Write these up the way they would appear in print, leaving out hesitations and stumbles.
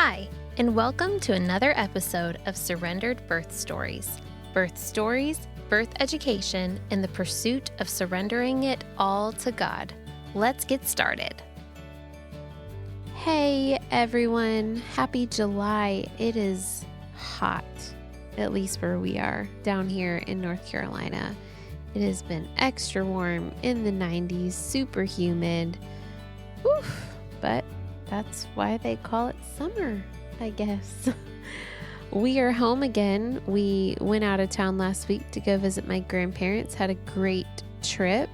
Hi, and welcome to another episode of Surrendered Birth Stories. Birth stories, birth education, and the pursuit of surrendering it all to God. Let's get started. Hey everyone, happy July. It is hot, at least where we are down here in North Carolina. It has been extra warm in the 90s, super humid. Oof, but that's why they call it summer, I guess. We are home again. We went out of town last week to go visit my grandparents, had a great trip.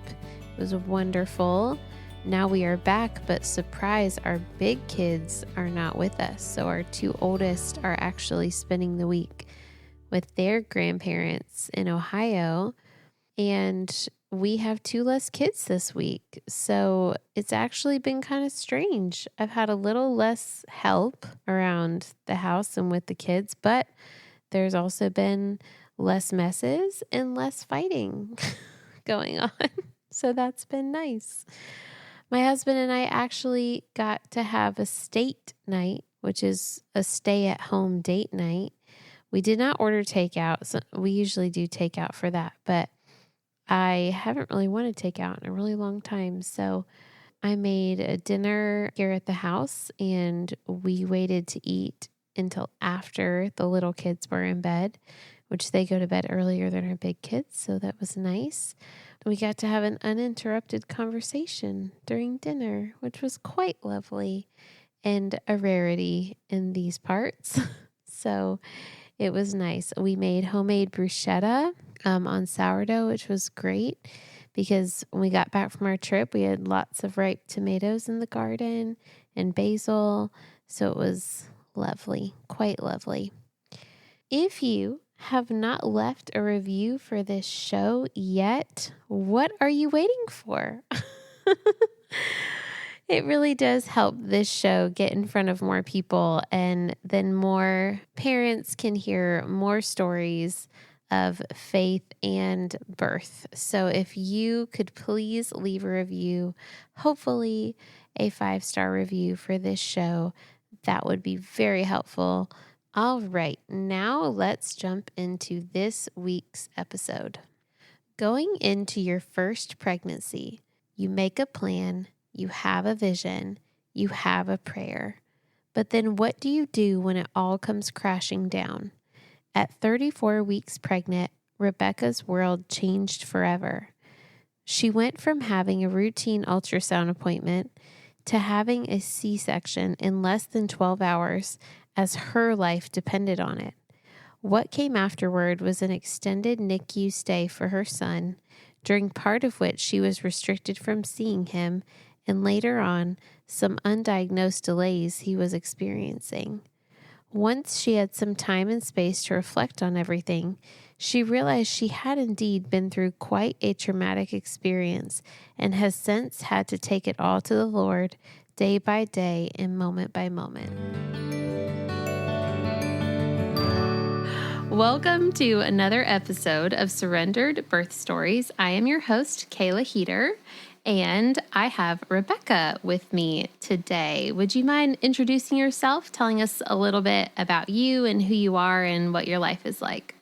It was wonderful. Now we are back, but surprise, our big kids are not with us. So our two oldest are actually spending the week with their grandparents in Ohio. And we have two less kids this week. So it's actually been kind of strange. I've had a little less help around the house and with the kids, but there's also been less messes and less fighting going on. So that's been nice. My husband and I actually got to have a state night, which is a stay-at-home date night. We did not order takeout. So we usually do takeout for that, but I haven't really wanted takeout in a really long time. So I made a dinner here at the house and we waited to eat until after the little kids were in bed, which they go to bed earlier than our big kids. So that was nice. We got to have an uninterrupted conversation during dinner, which was quite lovely and a rarity in these parts. So it was nice. We made homemade bruschetta on sourdough, which was great because when we got back from our trip, we had lots of ripe tomatoes in the garden and basil. So it was lovely, quite lovely. If you have not left a review for this show yet, what are you waiting for? It really does help this show get in front of more people, and then more parents can hear more stories of faith and birth. So if you could please leave a review, hopefully a 5-star review for this show, that would be very helpful. All right, now let's jump into this week's episode. Going into your first pregnancy, you make a plan. You have a vision, you have a prayer. But then what do you do when it all comes crashing down? At 34 weeks pregnant, Rebekkah's world changed forever. She went from having a routine ultrasound appointment to having a C-section in less than 12 hours as her life depended on it. What came afterward was an extended NICU stay for her son, during part of which she was restricted from seeing him, and later on, some undiagnosed delays he was experiencing. Once she had some time and space to reflect on everything, she realized she had indeed been through quite a traumatic experience and has since had to take it all to the Lord day by day and moment by moment. Welcome to another episode of Surrendered Birth Stories. I am your host, Kayla Heater, and I have Rebekkah with me today. Would you mind introducing yourself, telling us a little bit about you and who you are and what your life is like?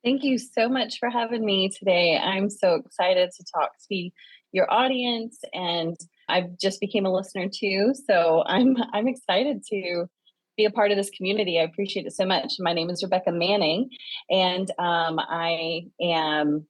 Thank you so much for having me today. I'm so excited to talk to your audience, and I just became a listener too. So I'm excited to be a part of this community. I appreciate it so much. My name is Rebekkah Manning, and I am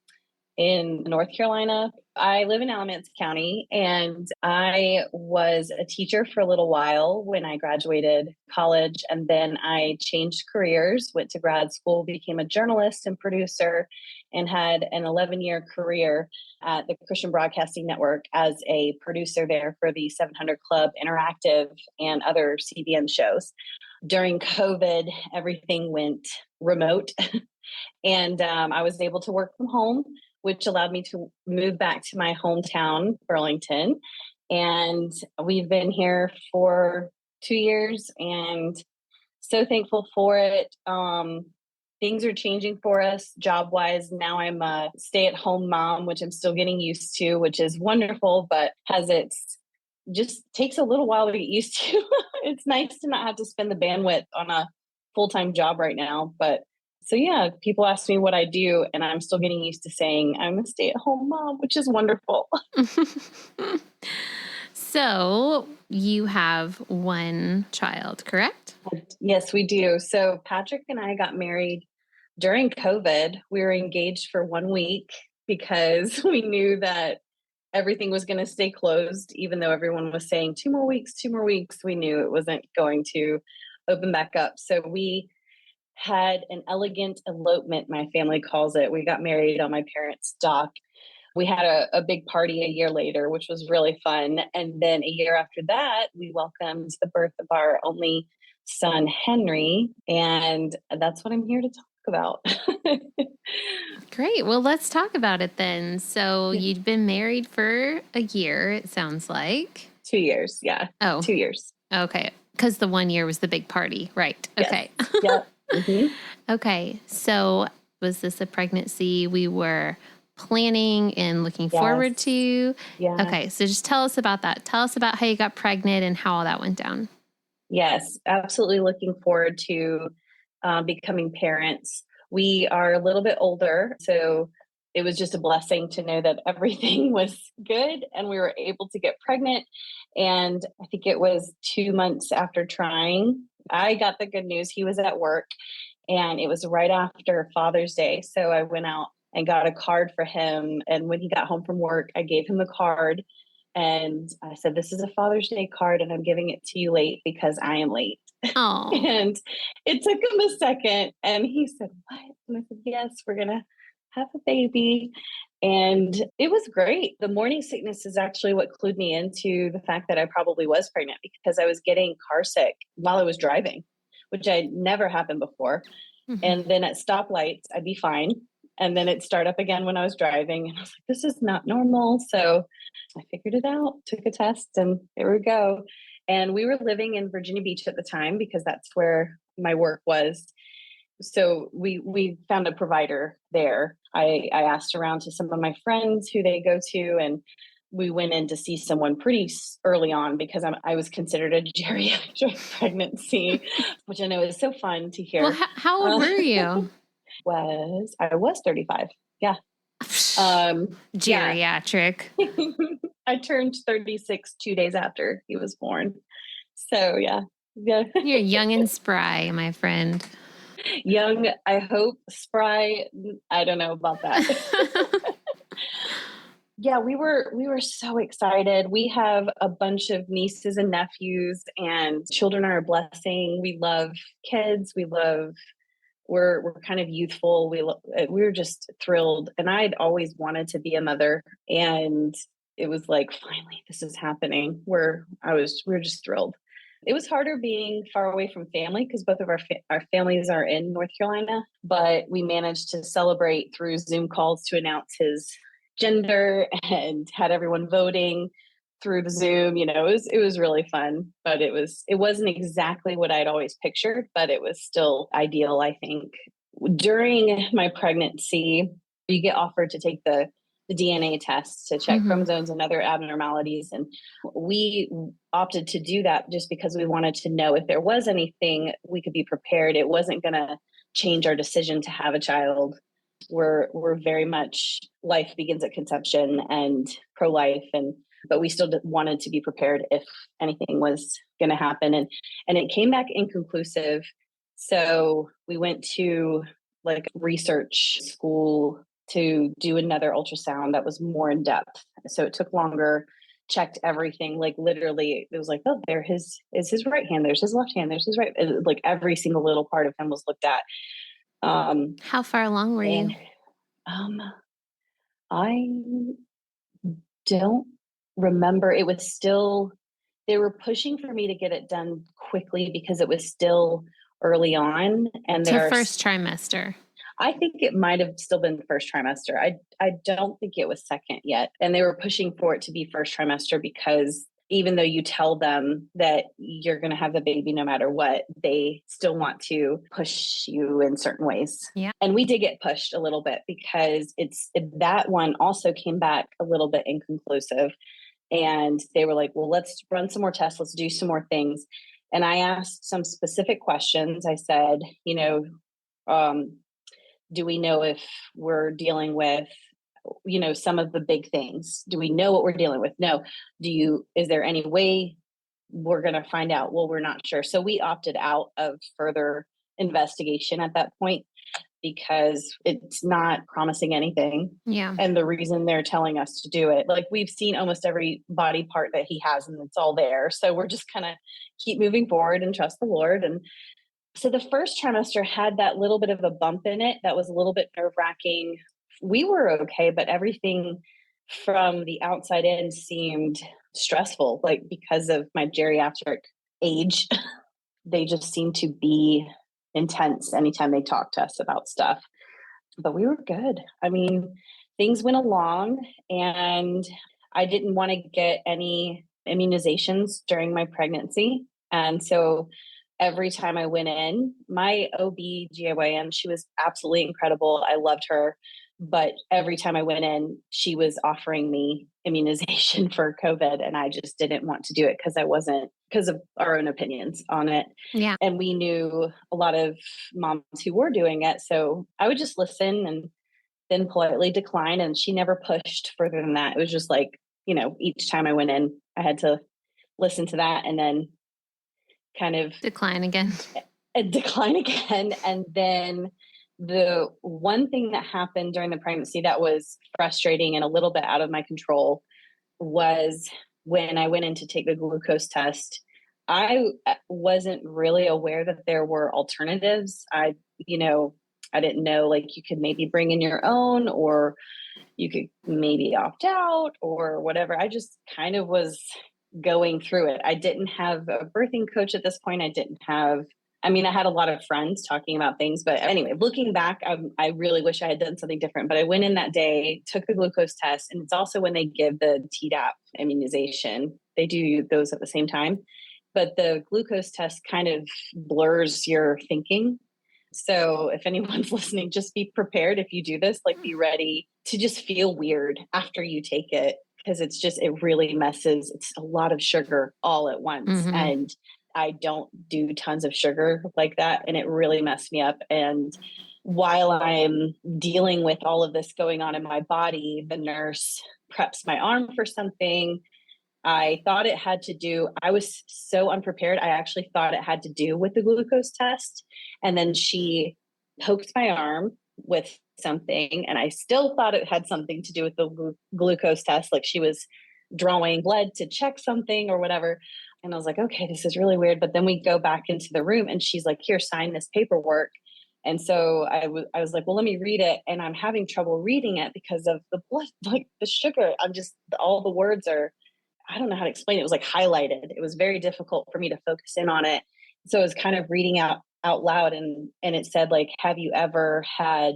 in North Carolina. I live in Alamance County, and I was a teacher for a little while when I graduated college, and then I changed careers, went to grad school, became a journalist and producer, and had an 11-year career at the Christian Broadcasting Network as a producer there for the 700 Club Interactive and other CBN shows. During COVID, everything went remote, and I was able to work from home, which allowed me to move back to my hometown, Burlington. And we've been here for 2 years and so thankful for it. Things are changing for us job-wise. Now I'm a stay-at-home mom, which I'm still getting used to, which is wonderful, but has its just takes a little while to get used to. It's nice to not have to spend the bandwidth on a full-time job right now. But so yeah, people ask me what I do, and I'm still getting used to saying I'm a stay-at-home mom, which is wonderful. So you have one child, correct? Yes, we do. So Patrick and I got married during COVID. We were engaged for 1 week because we knew that everything was going to stay closed, even though everyone was saying 2 more weeks, 2 more weeks. We knew it wasn't going to open back up. So we had an elegant elopement, my family calls it. We got married on my parents' dock. We had a big party a year later, which was really fun. And then a year after that, we welcomed the birth of our only son, Henry. And that's what I'm here to talk about. Great. Well, let's talk about it then. So you'd been married for a year, it sounds like. 2 years. Yeah. Oh, 2 years. Okay. Because the 1 year was the big party. Right. Okay. Yes. Yep. Mm-hmm. Okay. So was this a pregnancy we were planning and looking forward to? Yeah. Okay. So just tell us about that. Tell us about how you got pregnant and how all that went down. Yes, absolutely looking forward to becoming parents. We are a little bit older, so it was just a blessing to know that everything was good and we were able to get pregnant. And I think it was 2 months after trying, I got the good news. He was at work and it was right after Father's Day. So I went out and got a card for him. And when he got home from work, I gave him the card and I said, "This is a Father's Day card and I'm giving it to you late because I am late." Oh. And it took him a second and he said, "What?" And I said, "Yes, we're going to have a baby." And it was great. The morning sickness is actually what clued me into the fact that I probably was pregnant because I was getting car sick while I was driving, which had never happened before. Mm-hmm. And then at stoplights, I'd be fine. And then it'd start up again when I was driving. And I was like, this is not normal. So I figured it out, took a test, and there we go. And we were living in Virginia Beach at the time because that's where my work was. So we found a provider there. I asked around to some of my friends who they go to, and we went in to see someone pretty early on because I was considered a geriatric pregnancy, which I know is so fun to hear. Well, how old were you? I was 35. Yeah. Geriatric. Yeah. I turned 36 2 days after he was born. So yeah. You're young and spry, my friend. Young, I hope. Spry, I don't know about that. Yeah, we were so excited. We have a bunch of nieces and nephews, and children are a blessing. We love kids. We're kind of youthful. We were just thrilled, and I'd always wanted to be a mother, and it was like finally this is happening. We were just thrilled. It was harder being far away from family because both of our families are in North Carolina, but we managed to celebrate through Zoom calls to announce his gender and had everyone voting through the Zoom. It was really fun, but it wasn't exactly what I'd always pictured, but it was still ideal, I think. During my pregnancy, you get offered to take the DNA tests to check chromosomes and other abnormalities. And we opted to do that just because we wanted to know if there was anything we could be prepared. It wasn't going to change our decision to have a child. We're very much life begins at conception and pro-life, but we still wanted to be prepared if anything was going to happen. And it came back inconclusive. So we went to like research school to do another ultrasound that was more in depth. So it took longer, checked everything. Like literally it was like, oh, there is his right hand. There's his left hand. There's his right. Like every single little part of him was looked at. How far along were you? I don't remember. It was still, they were pushing for me to get it done quickly because it was still early on. And first trimester. I think it might have still been first trimester. I don't think it was second yet. And they were pushing for it to be first trimester because even though you tell them that you're going to have the baby no matter what, they still want to push you in certain ways. Yeah. And we did get pushed a little bit because that one also came back a little bit inconclusive. And they were like, well, let's run some more tests. Let's do some more things. And I asked some specific questions. I said, do we know if we're dealing with, some of the big things? Do we know what we're dealing with? No. Is there any way we're going to find out? Well, we're not sure. So we opted out of further investigation at that point because it's not promising anything. Yeah. And the reason they're telling us to do it, like we've seen almost every body part that he has and it's all there. So we're just kind of keep moving forward and trust the Lord. And so the first trimester had that little bit of a bump in it that was a little bit nerve wracking. We were okay, but everything from the outside in seemed stressful, like because of my geriatric age, they just seemed to be intense anytime they talked to us about stuff. But we were good. I mean, things went along, and I didn't want to get any immunizations during my pregnancy. And so every time I went in, my OB/GYN, she was absolutely incredible. I loved her. But every time I went in, she was offering me immunization for COVID. And I just didn't want to do it because of our own opinions on it. Yeah. And we knew a lot of moms who were doing it. So I would just listen and then politely decline. And she never pushed further than that. It was just like, each time I went in, I had to listen to that and then kind of decline again. And then the one thing that happened during the pregnancy that was frustrating and a little bit out of my control was when I went in to take the glucose test. I wasn't really aware that there were alternatives. I didn't know, like, you could maybe bring in your own, or you could maybe opt out or whatever. I just kind of was going through it. I didn't have a birthing coach at this point. I had a lot of friends talking about things, but anyway, looking back, I really wish I had done something different, but I went in that day, took the glucose test, and it's also when they give the Tdap immunization. They do those at the same time, but the glucose test kind of blurs your thinking. So if anyone's listening, just be prepared if you do this, like be ready to just feel weird after you take it, because it really messes. It's a lot of sugar all at once. Mm-hmm. And I don't do tons of sugar like that. And it really messed me up. And while I'm dealing with all of this going on in my body, the nurse preps my arm for something. I thought it had to do, I was so unprepared. I actually thought it had to do with the glucose test. And then she poked my arm with something, and I still thought it had something to do with the glucose test. Like she was drawing blood to check something or whatever. And I was like, okay, this is really weird. But then we go back into the room and she's like, here, sign this paperwork. And so I was like, well, let me read it. And I'm having trouble reading it because of the blood, like the sugar. All the words are, I don't know how to explain it. It was like highlighted. It was very difficult for me to focus in on it. So I was kind of reading out loud, and it said, like, have you ever had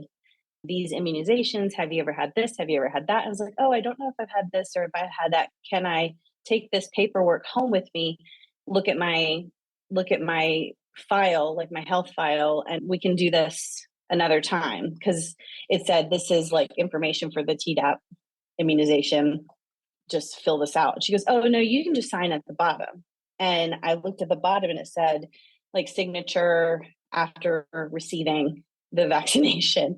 these immunizations? Have you ever had this? Have you ever had that? I was like, oh, I don't know if I've had this or if I've had that. Can I take this paperwork home with me, look at my file, like my health file, and we can do this another time? Because it said, this is like information for the Tdap immunization. Just fill this out. She goes, oh, no, you can just sign at the bottom. And I looked at the bottom and it said, like, signature after receiving the vaccination.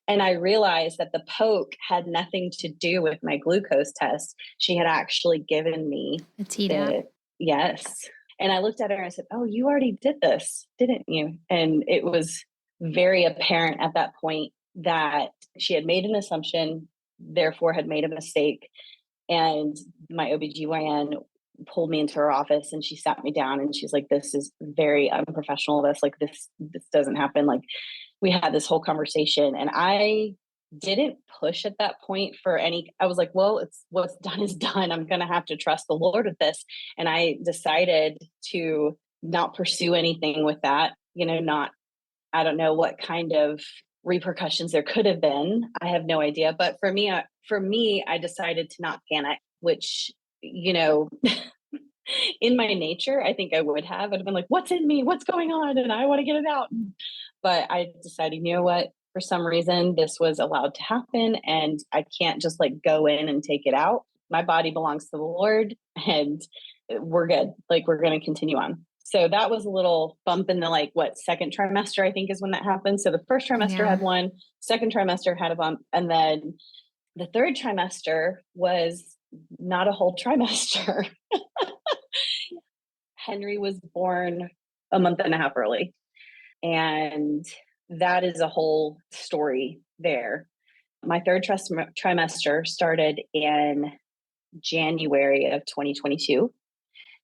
And I realized that the poke had nothing to do with my glucose test. She had actually given me a Tdap. Yes. And I looked at her and I said, oh, you already did this, didn't you? And it was very apparent at that point that she had made an assumption, therefore had made a mistake. And my OB/GYN pulled me into her office and she sat me down and she's like, this is very unprofessional of us. Like, this doesn't happen. Like, we had this whole conversation, and I didn't push at that point I was like, well, it's what's done is done. I'm going to have to trust the Lord with this. And I decided to not pursue anything with that, I don't know what kind of repercussions there could have been. I have no idea. But for me, I decided to not panic, which, in my nature, I think I would have. I'd have been like, what's in me? What's going on? And I want to get it out. But I decided, you know what? For some reason, this was allowed to happen, and I can't just like go in and take it out. my body belongs to the Lord and we're good. Like, we're going to continue on. So that was a little bump in the second trimester, I think is when that happened. So the first trimester had one, second trimester had a bump. And then the third trimester was not a whole trimester. Henry was born a month and a half early. And that is a whole story there. My third trimester started in January of 2022,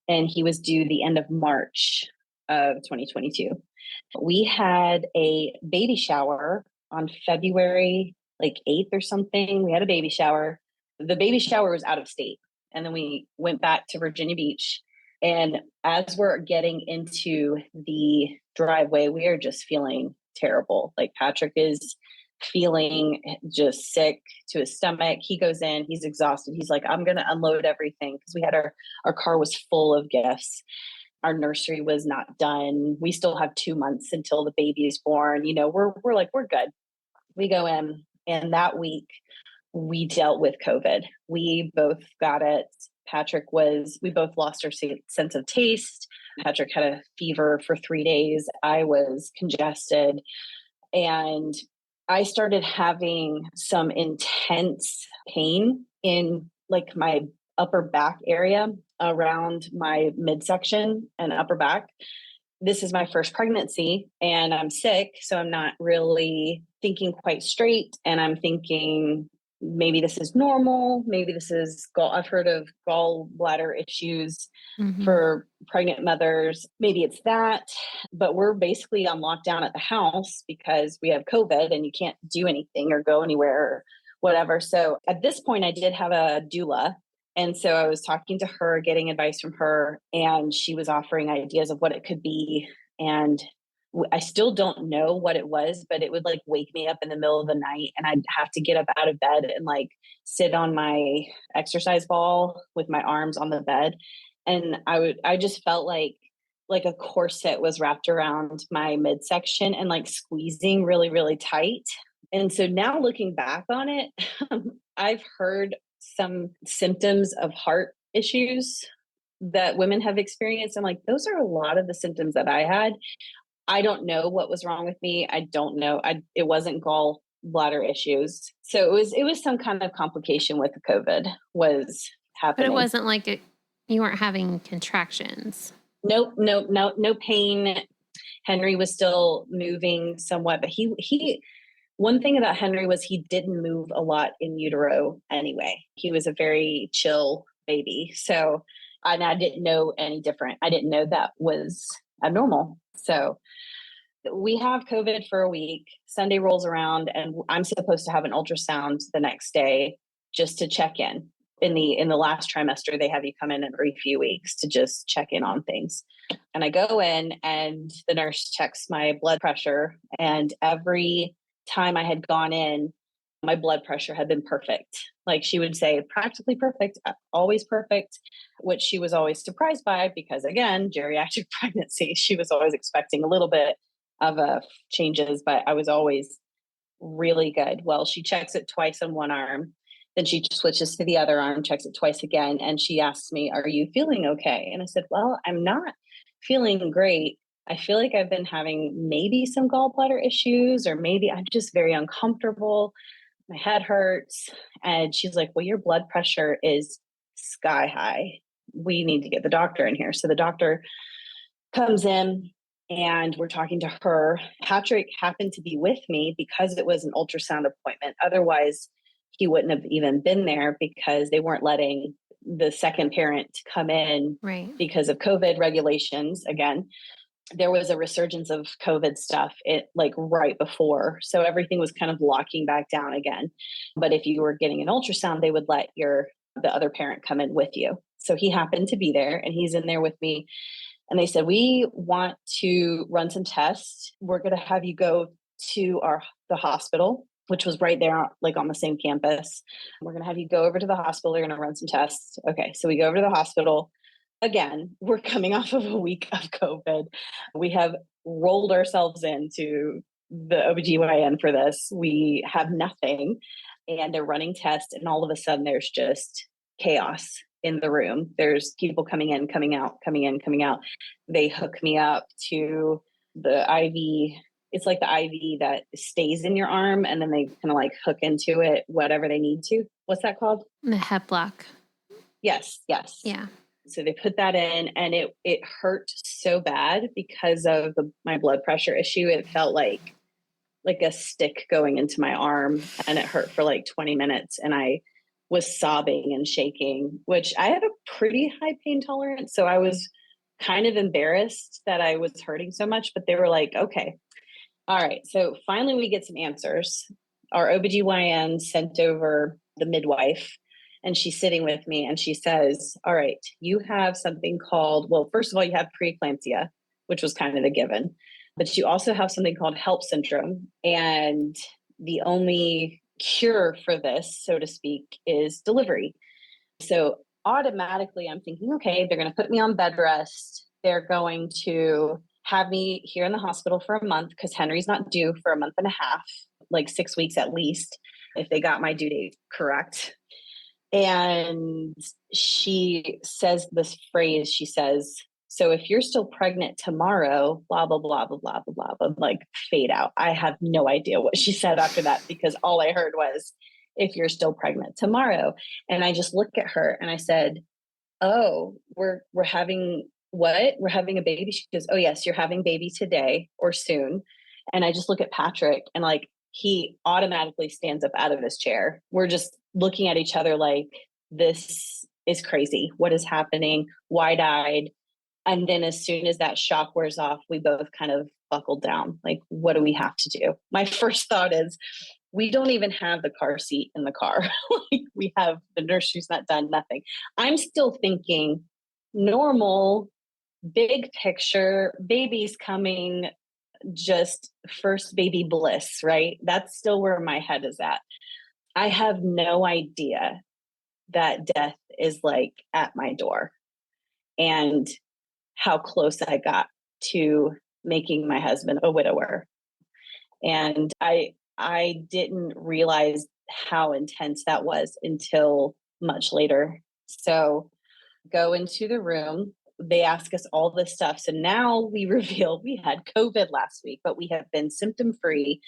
and he was due the end of March of 2022. We had a baby shower on February 8th or something. We had a baby shower. The baby shower was out of state. And then we went back to Virginia Beach. And as we're getting into the driveway, we are just feeling terrible. Like, Patrick is feeling just sick to his stomach. He goes in, he's exhausted. He's like, I'm going to unload everything, because we had our car was full of gifts. Our nursery was not done. We still have 2 months until the baby is born. We're like, we're good. We go in, and that week we dealt with COVID. We both got it. We both lost our sense of taste. Patrick had a fever for 3 days. I was congested, and I started having some intense pain in my upper back area around my midsection and upper back. This is my first pregnancy, and I'm sick. So I'm not really thinking quite straight. And I'm thinking, maybe this is normal. Maybe this is I've heard of gallbladder issues for pregnant mothers. Maybe it's that, but we're basically on lockdown at the house because we have COVID and you can't do anything or go anywhere or whatever. So at this point I did have a doula. And so I was talking to her, getting advice from her, and she was offering ideas of what it could be. And I still don't know what it was, but it would wake me up in the middle of the night, and I'd have to get up out of bed and sit on my exercise ball with my arms on the bed. And I just felt like a corset was wrapped around my midsection and squeezing really, really tight. And so now looking back on it, I've heard some symptoms of heart issues that women have experienced. I'm like, those are a lot of the symptoms that I had. I don't know what was wrong with me. I don't know. It wasn't gallbladder issues. So it was some kind of complication with the COVID was happening. But it wasn't you weren't having contractions. Nope, no pain. Henry was still moving somewhat, but he one thing about Henry was he didn't move a lot in utero anyway. He was a very chill baby. So, and I didn't know any different. I didn't know that was abnormal. So we have COVID for a week. Sunday rolls around, and I'm supposed to have an ultrasound the next day just to check in. In the last trimester, they have you come in every few weeks to just check in on things. And I go in, and the nurse checks my blood pressure. And every time I had gone in, my blood pressure had been perfect. She would say, practically perfect, always perfect, which she was always surprised by because, again, geriatric pregnancy, she was always expecting a little bit of changes, but I was always really good. Well, she checks it twice on one arm. Then she switches to the other arm, checks it twice again. And she asks me, are you feeling okay? And I said, well, I'm not feeling great. I feel like I've been having maybe some gallbladder issues, or maybe I'm just very uncomfortable. My head hurts. And she's like, well, your blood pressure is sky high. We need to get the doctor in here. So the doctor comes in, and we're talking to her. Patrick happened to be with me because it was an ultrasound appointment. Otherwise, he wouldn't have even been there because they weren't letting the second parent come in because of COVID regulations. Again, there was a resurgence of COVID stuff right before. So everything was kind of locking back down again. But if you were getting an ultrasound, they would let the other parent come in with you. So he happened to be there, and he's in there with me. And they said, we want to run some tests. We're going to have you go to the hospital, which was right there, on the same campus. We're going to have you go over to the hospital. They're going to run some tests. Okay. So we go over to the hospital. Again, we're coming off of a week of COVID. We have rolled ourselves into the OBGYN for this. We have nothing, and they're running tests. And all of a sudden there's just chaos in the room. There's people coming in, coming out, coming in, coming out. They hook me up to the IV. It's like the IV that stays in your arm, and then they kind of like hook into it, whatever they need to. What's that called? The hep block. Yes. Yeah. So they put that in, and it hurt so bad because of my blood pressure issue. It felt like a stick going into my arm, and it hurt for like 20 minutes. And I was sobbing and shaking, which I have a pretty high pain tolerance. So I was kind of embarrassed that I was hurting so much, but they were like, okay, all right. So finally we get some answers. Our OBGYN sent over the midwife, and she's sitting with me, and she says, all right, you have something called, well, first of all, you have preeclampsia, which was kind of a given, but you also have something called HELP syndrome. And the only cure for this, so to speak, is delivery. So automatically I'm thinking, okay, they're going to put me on bed rest. They're going to have me here in the hospital for a month because Henry's not due for a month and a half, like 6 weeks at least, if they got my due date correct. And she says this phrase, she says, so if you're still pregnant tomorrow, blah, blah, blah, blah, blah, blah, blah, like fade out. I have no idea what she said after that, because all I heard was, if you're still pregnant tomorrow. And I just looked at her and I said, oh, we're having what? We're having a baby? She goes, oh yes, you're having baby today or soon. And I just look at Patrick, and like, he automatically stands up out of his chair. We're just looking at each other like, this is crazy. What is happening? Wide-eyed. And then as soon as that shock wears off, we both kind of buckled down. Like, what do we have to do? My first thought is, we don't even have the car seat in the car. Like, we have the nursery's not done, nothing. I'm still thinking normal, big picture, baby's coming, just first baby bliss, right? That's still where my head is at. I have no idea that death is like at my door, and how close I got to making my husband a widower. And I didn't realize how intense that was until much later. So go into the room. They ask us all this stuff. So now we reveal we had COVID last week, but we have been symptom free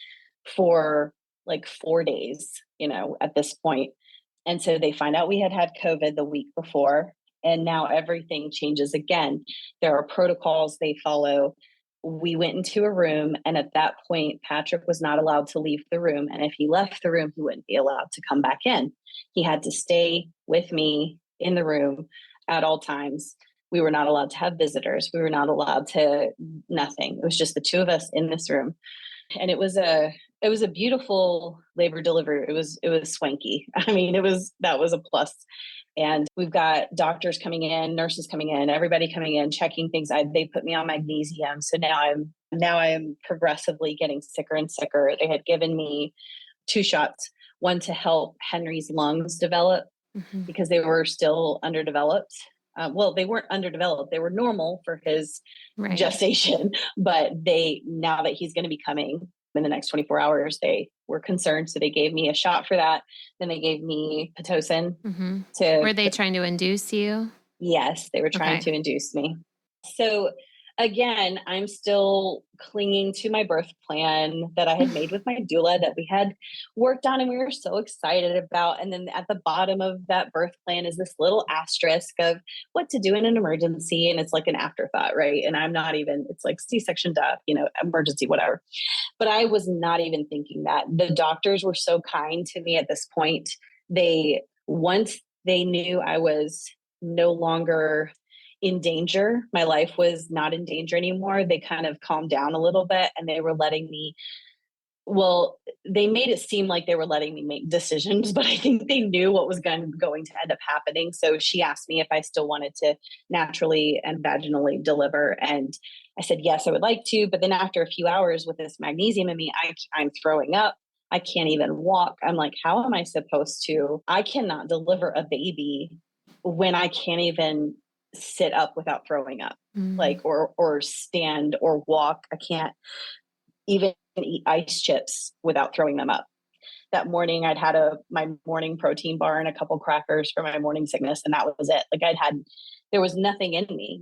for like 4 days, at this point. And so they find out we had COVID the week before, and now everything changes again. There are protocols they follow. We went into a room, and at that point, Patrick was not allowed to leave the room. And if he left the room, he wouldn't be allowed to come back in. He had to stay with me in the room at all times. We were not allowed to have visitors. We were not allowed to nothing. It was just the two of us in this room. And it was a beautiful labor delivery. It was swanky. I mean, that was a plus. And we've got doctors coming in, nurses coming in, everybody coming in, checking things. They put me on magnesium. So now I'm progressively getting sicker and sicker. They had given me 2 shots, one to help Henry's lungs develop, because they were still underdeveloped. Well, they weren't underdeveloped. They were normal for his gestation, but now that he's going to be coming in the next 24 hours, they were concerned. So they gave me a shot for that. Then they gave me Pitocin. Were they trying to induce you? Yes, they were trying to induce me. So again, I'm still clinging to my birth plan that I had made with my doula that we had worked on and we were so excited about. And then at the bottom of that birth plan is this little asterisk of what to do in an emergency. And it's like an afterthought, right? And I'm not even, it's like C-section death, emergency, whatever. But I was not even thinking that. The doctors were so kind to me at this point. Once they knew I was no longer in danger, my life was not in danger anymore, they kind of calmed down a little bit, and they were letting me, they made it seem like they were letting me make decisions, but I think they knew what was going to end up happening. So she asked me if I still wanted to naturally and vaginally deliver. And I said, yes, I would like to. But then after a few hours with this magnesium in me, I'm throwing up. I can't even walk. I'm like, how am I supposed to? I cannot deliver a baby when I can't even sit up without throwing up, like, or stand or walk. I can't even eat ice chips without throwing them up. that morning I'd had my morning protein bar and a couple crackers for my morning sickness. And that was it. Like there was nothing in me,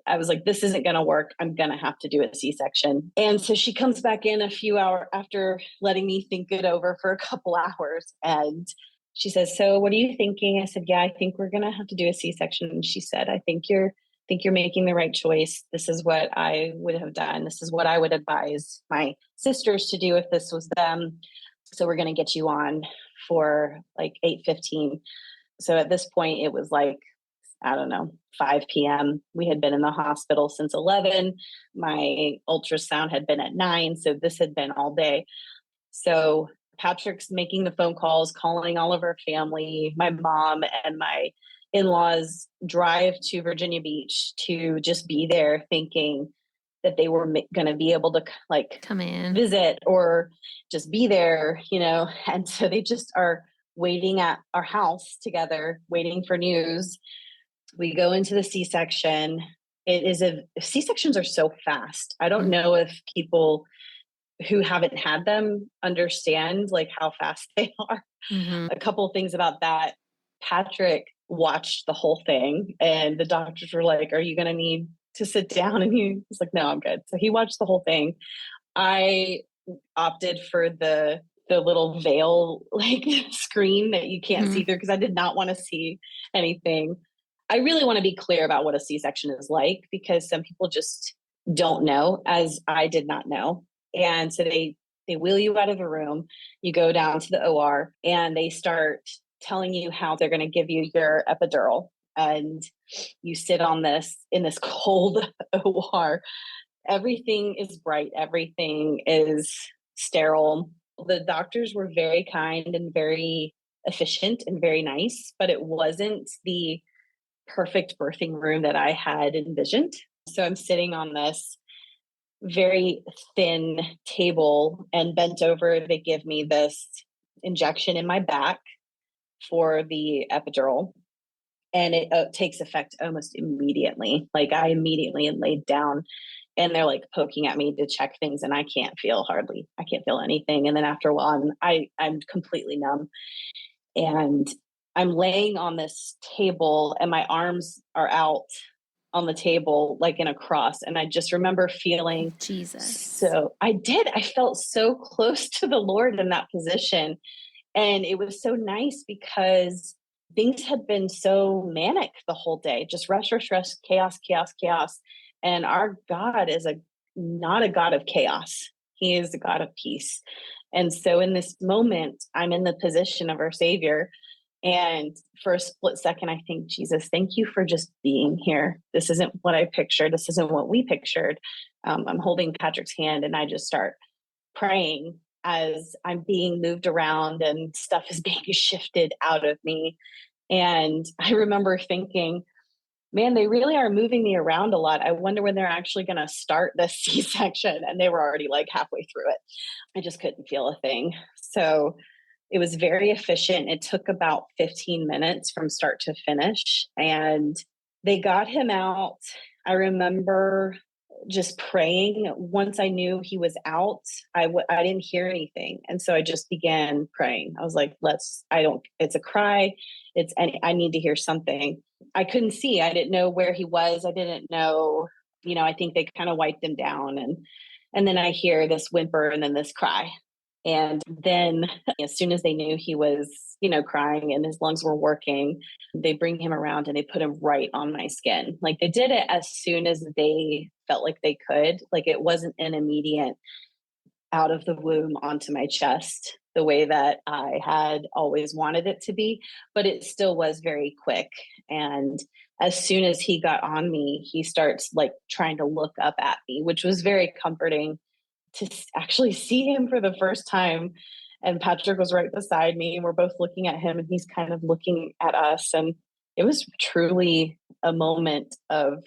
I was like, this isn't going to work. I'm going to have to do a C-section. And so she comes back in a few hours after letting me think it over for a couple hours. And she says, so what are you thinking? I said, yeah, I think we're going to have to do a C-section. And she said, I think you're making the right choice. This is what I would have done. This is what I would advise my sisters to do if this was them. So we're going to get you on for like 8:15. So at this point, it was like, I don't know, 5 p.m. We had been in the hospital since 11. My ultrasound had been at 9. So this had been all day. So Patrick's making the phone calls, calling all of our family. My mom and my in-laws drive to Virginia Beach to just be there, thinking that they were going to be able to like come in, visit, or just be there, And so they just are waiting at our house together, waiting for news. We go into the C-section. C-sections are so fast. I don't know if people who haven't had them understand like how fast they are. Mm-hmm. A couple of things about that. Patrick watched the whole thing and the doctors were like, are you going to need to sit down? And he was like, no, I'm good. So he watched the whole thing. I opted for the little veil like screen that you can't see through, because I did not want to see anything. I really want to be clear about what a C-section is like, because some people just don't know, as I did not know. And so they wheel you out of the room, you go down to the OR, and they start telling you how they're going to give you your epidural. And you sit in this cold OR. Everything is bright. Everything is sterile. The doctors were very kind and very efficient and very nice, but it wasn't the perfect birthing room that I had envisioned. So I'm sitting on this very thin table and bent over. They give me this injection in my back for the epidural, and it takes effect almost immediately. Like I immediately laid down, and they're like poking at me to check things, and I can't feel anything. And then after a while, I'm completely numb, and I'm laying on this table, and my arms are out on the table, like in a cross. And I just remember feeling Jesus. So I felt so close to the Lord in that position. And it was so nice because things had been so manic the whole day, just rush, chaos, chaos, chaos. And our God is not a God of chaos. He is a God of peace. And so in this moment, I'm in the position of our Savior. And for a split second, I think, Jesus, thank you for just being here. This isn't what I pictured. This isn't what we pictured. I'm holding Patrick's hand, and I just start praying as I'm being moved around and stuff is being shifted out of me. And I remember thinking, man, they really are moving me around a lot. I wonder when they're actually going to start the C-section. And they were already like halfway through it. I just couldn't feel a thing. So it was very efficient. It took about 15 minutes from start to finish, and they got him out. I remember just praying. Once I knew he was out, I didn't hear anything. And so I just began praying. I was like, it's a cry. I need to hear something. I couldn't see. I didn't know where he was. I didn't know, I think they kind of wiped him down. And then I hear this whimper and then this cry. And then as soon as they knew he was, crying and his lungs were working, they bring him around and they put him right on my skin. Like they did it as soon as they felt like they could. Like it wasn't an immediate out of the womb onto my chest the way that I had always wanted it to be, but it still was very quick. And as soon as he got on me, he starts like trying to look up at me, which was very comforting to actually see him for the first time. And Patrick was right beside me, and we're both looking at him, and he's kind of looking at us. And it was truly a moment of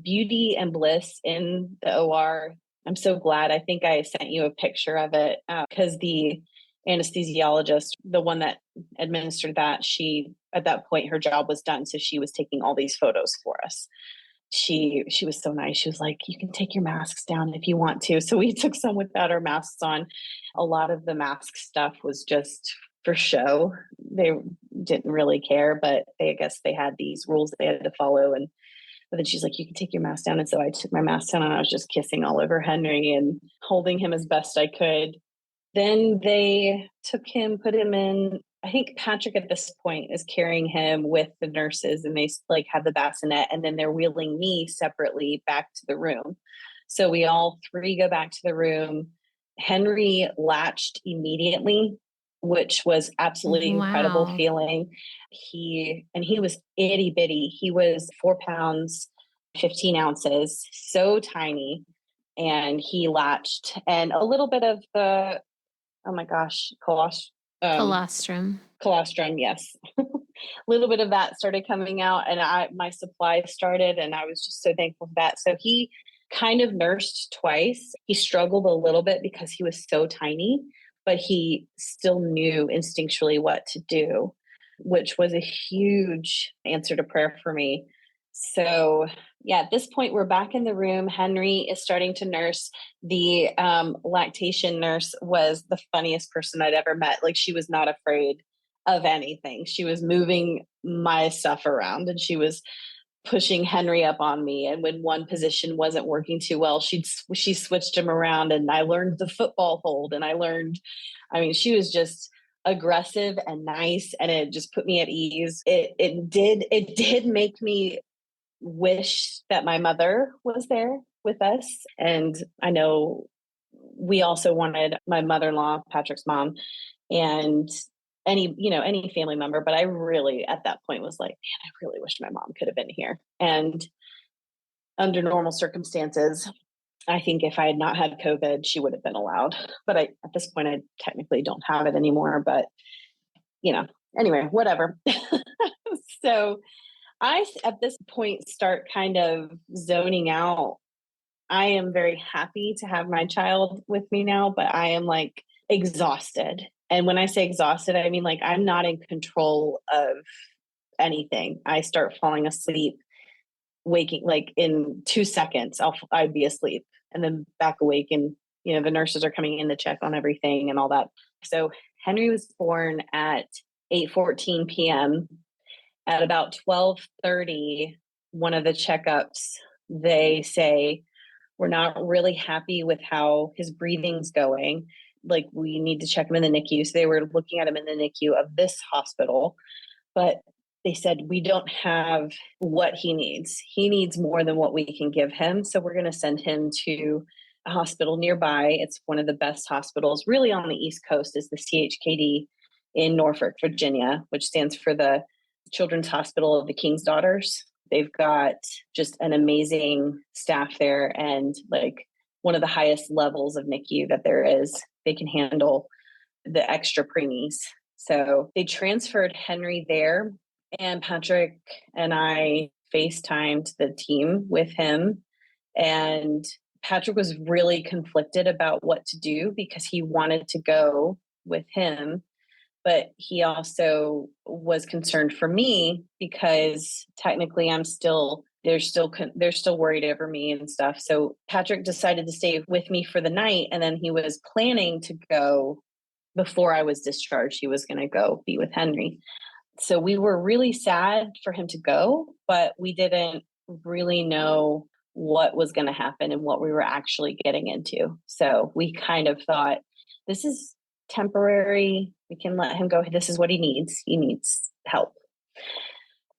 beauty and bliss in the OR. I'm so glad. I think I sent you a picture of it because the anesthesiologist, the one that administered that, she, at that point, her job was done. So she was taking all these photos for us. she was so nice. She was like, you can take your masks down if you want to. So we took some without our masks on. A lot of the mask stuff was just for show. They didn't really care, but I guess they had these rules they had to follow. And but then she's like, you can take your mask down. And so I took my mask down and I was just kissing all over Henry and holding him as best I could. Then they took him, put him in. I think Patrick at this point is carrying him with the nurses, and they like have the bassinet, and then they're wheeling me separately back to the room. So we all three go back to the room. Henry latched immediately, which was absolutely incredible Wow. feeling. He was itty bitty. He was 4 pounds, 15 ounces, so tiny. And he latched, and a little bit of the, oh my gosh, Colostrum. colostrum, yes. A little bit of that started coming out, and my supply started, and I was just so thankful for that. So he kind of nursed twice. He struggled a little bit because he was so tiny, but he still knew instinctually what to do, which was a huge answer to prayer for me. So yeah, at this point, we're back in the room. Henry is starting to nurse. The lactation nurse was the funniest person I'd ever met. Like, she was not afraid of anything. She was moving my stuff around, and she was pushing Henry up on me. And when one position wasn't working too well, she switched him around, and I learned the football hold. And I mean, she was just aggressive and nice, and it just put me at ease. It did make me wish that my mother was there with us. And I know we also wanted my mother-in-law, Patrick's mom, and any family member. But I really, at that point, was like, man, I really wish my mom could have been here. And under normal circumstances, I think if I had not had COVID, she would have been allowed. But at this point, I technically don't have it anymore. But, anyway, whatever. So I, at this point, start kind of zoning out. I am very happy to have my child with me now, but I am like exhausted. And when I say exhausted, I mean like I'm not in control of anything. I start falling asleep, waking like in 2 seconds, I'd be asleep and then back awake. And, the nurses are coming in to check on everything and all that. So Henry was born at 8:14 p.m. At about 12:30, one of the checkups, they say, we're not really happy with how his breathing's going. Like, we need to check him in the NICU. So they were looking at him in the NICU of this hospital, but they said, we don't have what he needs. He needs more than what we can give him. So we're going to send him to a hospital nearby. It's one of the best hospitals really on the East Coast, is the CHKD in Norfolk, Virginia, which stands for the Children's Hospital of the King's Daughters. They've got just an amazing staff there, and like one of the highest levels of NICU that there is. They can handle the extra preemies. So they transferred Henry there, and Patrick and I FaceTimed the team with him. And Patrick was really conflicted about what to do because he wanted to go with him, but he also was concerned for me because technically they're still worried over me and stuff. So Patrick decided to stay with me for the night, and then he was planning to go before I was discharged. He was going to go be with Henry. So we were really sad for him to go, but we didn't really know what was going to happen and what we were actually getting into. So we kind of thought, this is temporary. We can let him go. This is what he needs. He needs help.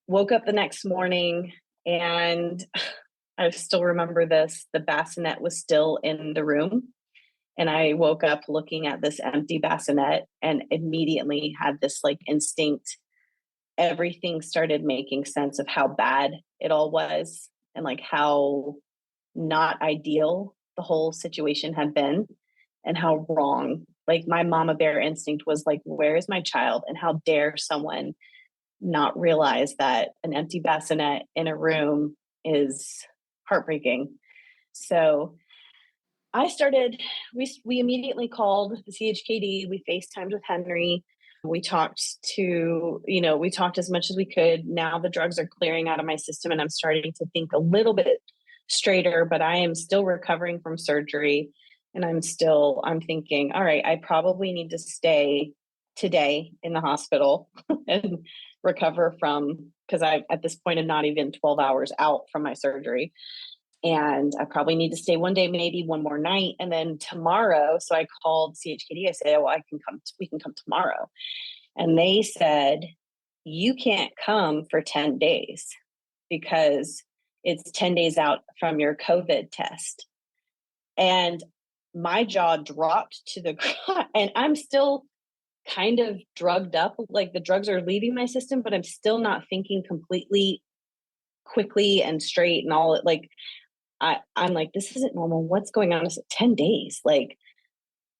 Woke up the next morning, and I still remember this. The bassinet was still in the room. And I woke up looking at this empty bassinet and immediately had this like instinct. Everything started making sense of how bad it all was and like how not ideal the whole situation had been and how wrong. Like, my mama bear instinct was like, where is my child? And how dare someone not realize that an empty bassinet in a room is heartbreaking. So we immediately called the CHKD. We FaceTimed with Henry. We talked we talked as much as we could. Now the drugs are clearing out of my system and I'm starting to think a little bit straighter, but I am still recovering from surgery. And I'm thinking, all right, I probably need to stay today in the hospital and recover from, because I, at this point, am not even 12 hours out from my surgery. And I probably need to stay one day, maybe one more night. And then tomorrow, so I called CHKD. I said, well, we can come tomorrow. And they said, you can't come for 10 days because it's 10 days out from your COVID test. And my jaw dropped to the ground, and I'm still kind of drugged up. Like the drugs are leaving my system, but I'm still not thinking completely quickly and straight and all. Like I'm like, this isn't normal. What's going on? I said, 10 days. Like,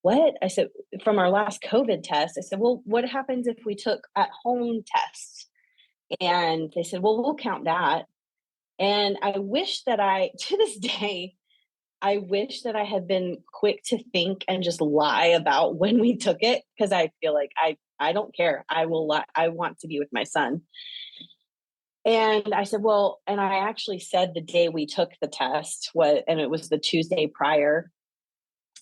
what? I said, from our last COVID test, I said, well, what happens if we took at home tests? And they said, well, we'll count that. And I wish that to this day, I wish that I had been quick to think and just lie about when we took it, because I feel like I don't care. I will lie. I want to be with my son. And I said, well, and I actually said the day we took the test, and it was the Tuesday prior.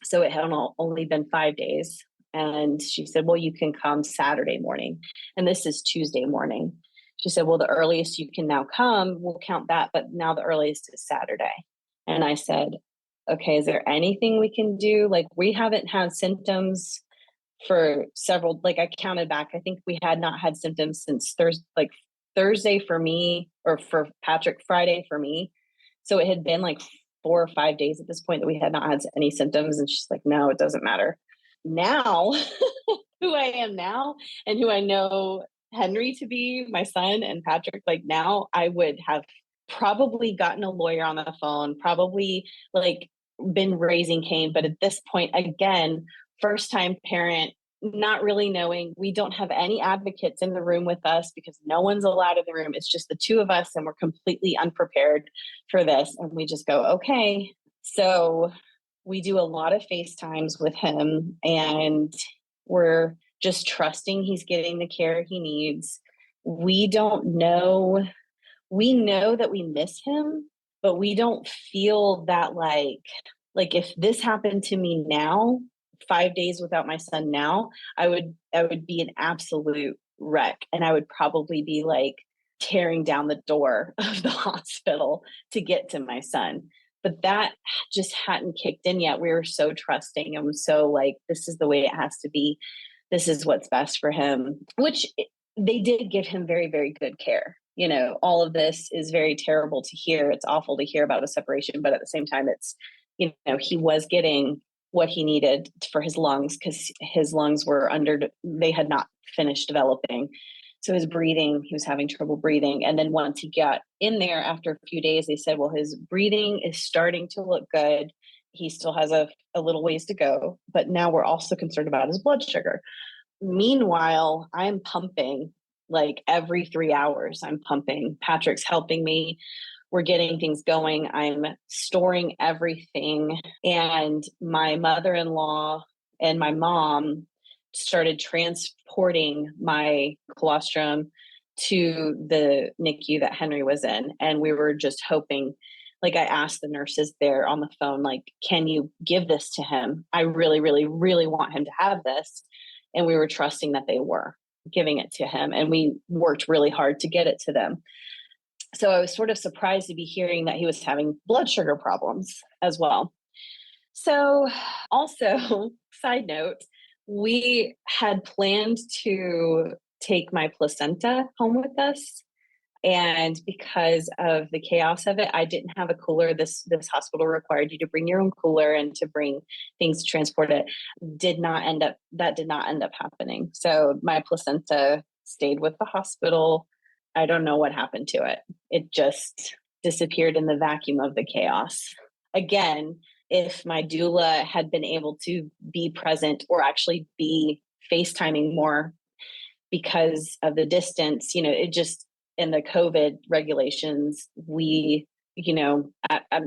So it had only been 5 days. And she said, well, you can come Saturday morning. And this is Tuesday morning. She said, well, the earliest you can now come, we'll count that. But now the earliest is Saturday. And I said, okay, is there anything we can do? Like, we haven't had symptoms for several, like I counted back. I think we had not had symptoms since Thursday for me, or for Patrick, Friday for me. So it had been like 4 or 5 days at this point that we had not had any symptoms. And she's like, no, it doesn't matter. Now, who I am now and who I know Henry to be, my son, and Patrick, like now I would have probably gotten a lawyer on the phone, probably like been raising Cain. But at this point, again, first time parent, not really knowing. We don't have any advocates in the room with us because no one's allowed in the room. It's just the two of us, and we're completely unprepared for this. And we just go, okay. So we do a lot of FaceTimes with him, and we're just trusting he's getting the care he needs. We don't know. We know that we miss him, but we don't feel that like if this happened to me now, 5 days without my son now, I would be an absolute wreck. And I would probably be like tearing down the door of the hospital to get to my son. But that just hadn't kicked in yet. We were so trusting and so like, this is the way it has to be. This is what's best for him, which they did give him very, very good care. You know, all of this is very terrible to hear. It's awful to hear about a separation, but at the same time, it's, you know, he was getting what he needed for his lungs because his lungs were they had not finished developing. So his breathing, he was having trouble breathing. And then once he got in there after a few days, they said, well, his breathing is starting to look good. He still has a little ways to go, but now we're also concerned about his blood sugar. Meanwhile, I'm pumping like every 3 hours. I'm pumping. Patrick's helping me. We're getting things going. I'm storing everything. And my mother-in-law and my mom started transporting my colostrum to the NICU that Henry was in. And we were just hoping, like I asked the nurses there on the phone, like, can you give this to him? I really, really, really want him to have this. And we were trusting that they were giving it to him. And we worked really hard to get it to them. So I was sort of surprised to be hearing that he was having blood sugar problems as well. So also, side note, we had planned to take my placenta home with us. And because of the chaos of it, I didn't have a cooler. This hospital required you to bring your own cooler and to bring things to transport it. That did not end up happening. So my placenta stayed with the hospital. I don't know what happened to it. It just disappeared in the vacuum of the chaos. Again, if my doula had been able to be present or actually be FaceTiming more because of the distance, you know, it just, in the COVID regulations, we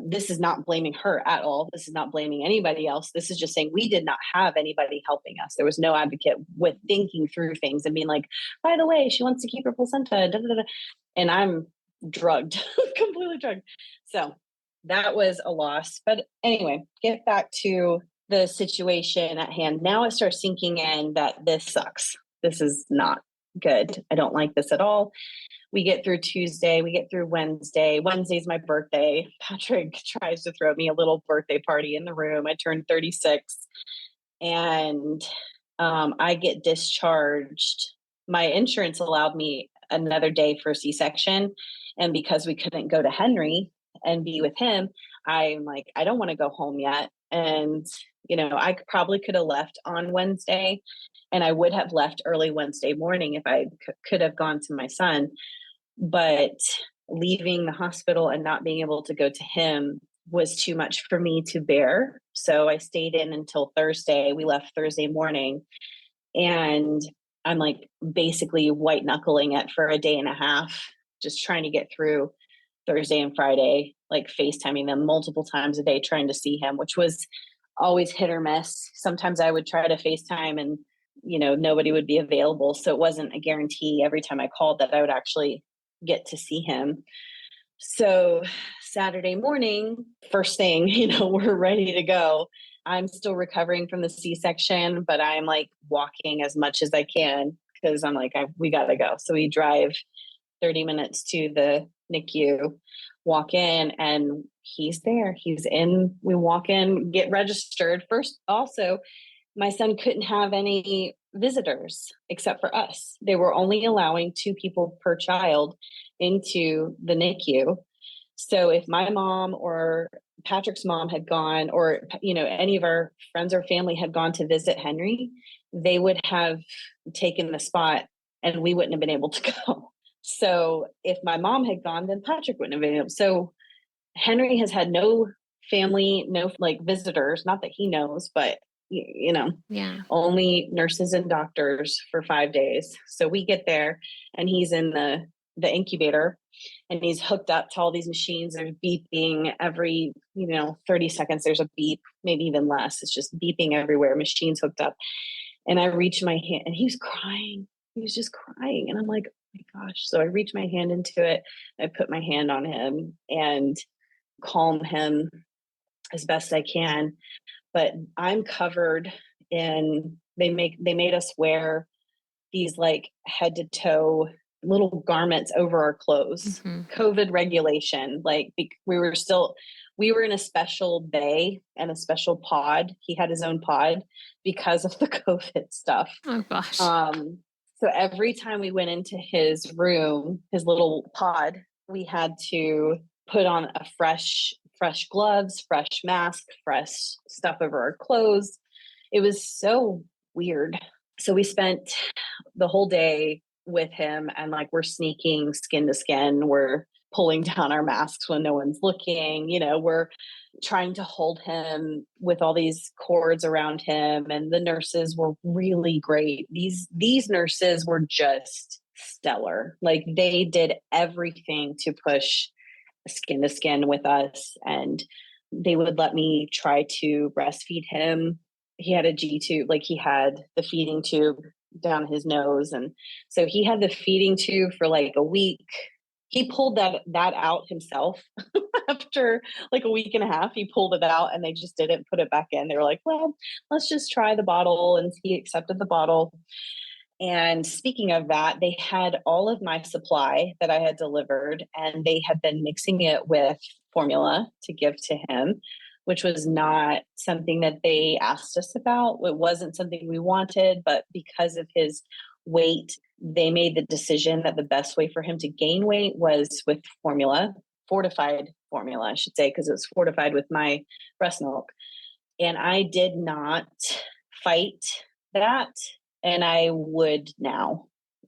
this is not blaming her at all. This is not blaming anybody else. This is just saying we did not have anybody helping us. There was no advocate with thinking through things and being like, by the way, she wants to keep her placenta. Da, da, da. And I'm drugged, completely drugged. So that was a loss. But anyway, get back to the situation at hand. Now it starts sinking in that this sucks. This is not good. I don't like this at all. We get through Tuesday, we get through Wednesday. Wednesday's my birthday. Patrick tries to throw me a little birthday party in the room. I turned 36 and I get discharged. My insurance allowed me another day for a C-section. And because we couldn't go to Henry and be with him, I'm like, I don't want to go home yet. And, I probably could have left on Wednesday, and I would have left early Wednesday morning if I could have gone to my son. But leaving the hospital and not being able to go to him was too much for me to bear. So I stayed in until Thursday. We left Thursday morning, and I'm like basically white knuckling it for a day and a half, just trying to get through Thursday and Friday, like FaceTiming them multiple times a day, trying to see him, which was always hit or miss. Sometimes I would try to FaceTime and, nobody would be available. So it wasn't a guarantee every time I called that I would actually get to see him. So Saturday morning, first thing, we're ready to go. I'm still recovering from the C-section, but I'm like walking as much as I can because I'm like, we got to go. So we drive 30 minutes to the NICU, walk in, and he's there. He's in. We walk in, get registered. First, also, my son couldn't have any visitors except for us. They were only allowing 2 people per child into the NICU. So if my mom or Patrick's mom had gone, or, any of our friends or family had gone to visit Henry, they would have taken the spot and we wouldn't have been able to go. So if my mom had gone, then Patrick wouldn't have been able. So Henry has had no family, no visitors, not that he knows, but Yeah. only nurses and doctors for 5 days. So we get there and he's in the incubator and he's hooked up to all these machines. They're beeping every, 30 seconds. There's a beep, maybe even less. It's just beeping everywhere. Machines hooked up. And I reach my hand and he was crying. He was just crying. And I'm like, oh my gosh. So I reach my hand into it. I put my hand on him and calm him as best I can. But I'm covered in, they made us wear these head to toe little garments over our clothes. Mm-hmm. COVID regulation. We were in a special bay and a special pod. He had his own pod because of the COVID stuff. Oh gosh. So every time we went into his room, his little pod, we had to put on a fresh gloves, fresh mask, fresh stuff over our clothes. It was so weird. So we spent the whole day with him and we're sneaking skin to skin. We're pulling down our masks when no one's looking. We're trying to hold him with all these cords around him. And the nurses were really great. These nurses were just stellar. They did everything to push skin to skin with us. And they would let me try to breastfeed him. He had a G tube, he had the feeding tube down his nose. And so he had the feeding tube for a week. He pulled that out himself after a week and a half. He pulled it out and they just didn't put it back in. They were like, well, let's just try the bottle. And he accepted the bottle. And speaking of that, they had all of my supply that I had delivered and they had been mixing it with formula to give to him, which was not something that they asked us about. It wasn't something we wanted, but because of his weight, they made the decision that the best way for him to gain weight was with formula, fortified formula, I should say, because it was fortified with my breast milk. And I did not fight that. And I would now.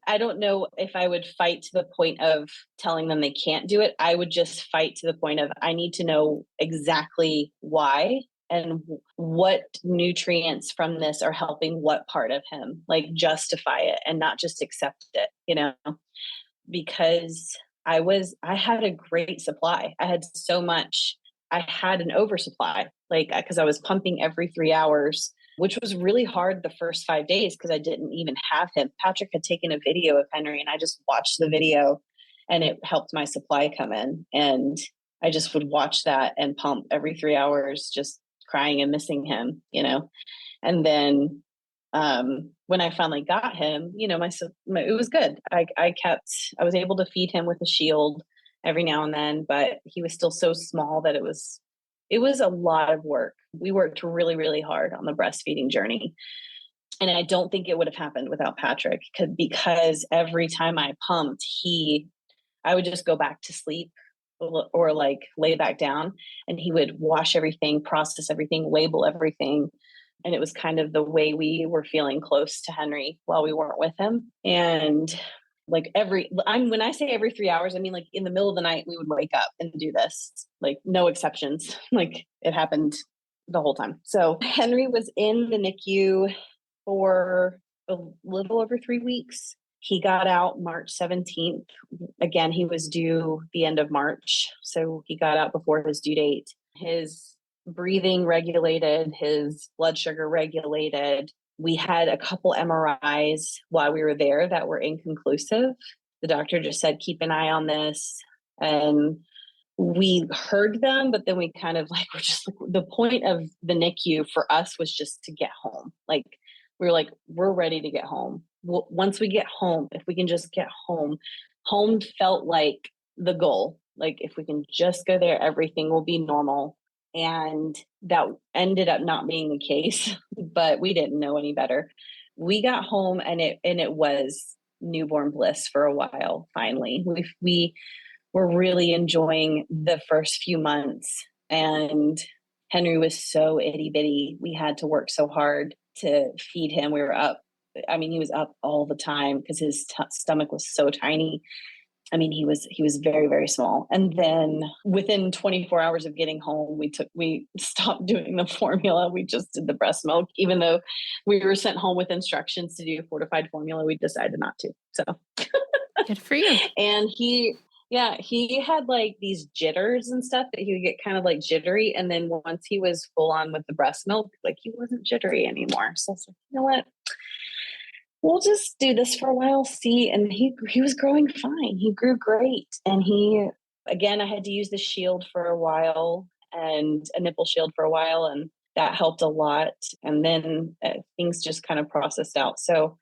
I don't know if I would fight to the point of telling them they can't do it. I would just fight to the point of, I need to know exactly why and what nutrients from this are helping what part of him, justify it and not just accept it, because I had a great supply. I had so much, I had an oversupply, like, because I was pumping every 3 hours, which was really hard the first 5 days because I didn't even have him. Patrick had taken a video of Henry and I just watched the video and it helped my supply come in. And I just would watch that and pump every 3 hours, just crying and missing him, And then when I finally got him, it was good. I was able to feed him with a shield every now and then, but he was still so small that it was a lot of work. We worked really, really hard on the breastfeeding journey. And I don't think it would have happened without Patrick because every time I pumped, I would just go back to sleep or like lay back down and he would wash everything, process everything, label everything. And it was kind of the way we were feeling close to Henry while we weren't with him. And like when I say every 3 hours, I mean, like in the middle of the night, we would wake up and do this, like no exceptions. Like it happened the whole time. So Henry was in the NICU for a little over 3 weeks. He got out March 17th. Again, he was due the end of March. So he got out before his due date. His breathing regulated, his blood sugar regulated. We had a couple MRIs while we were there that were inconclusive. The doctor just said, keep an eye on this. And we heard them, but then we kind of like, the point of the NICU for us was just to get home. Like, we were like, we're ready to get home. Once we get home, if we can just get home, home felt like the goal. Like, if we can just go there, everything will be normal. And that ended up not being the case, but we didn't know any better. We got home and it was newborn bliss for a while. Finally, we were really enjoying the first few months, and Henry was so itty bitty. We had to work so hard to feed him. We were up. I mean, he was up all the time because his stomach was so tiny. I mean, he was very, very small. And then within 24 hours of getting home, we stopped doing the formula. We just did the breast milk, even though we were sent home with instructions to do fortified formula. We decided not to. So good for you. And he had like these jitters and stuff that he would get kind of like jittery. And then once he was full on with the breast milk, like he wasn't jittery anymore. So I was like, you know what? We'll just do this for a while, see. And he was growing fine. He grew great. And again, I had to use the shield for a while and a nipple shield for a while. And that helped a lot. And then things just kind of processed out. So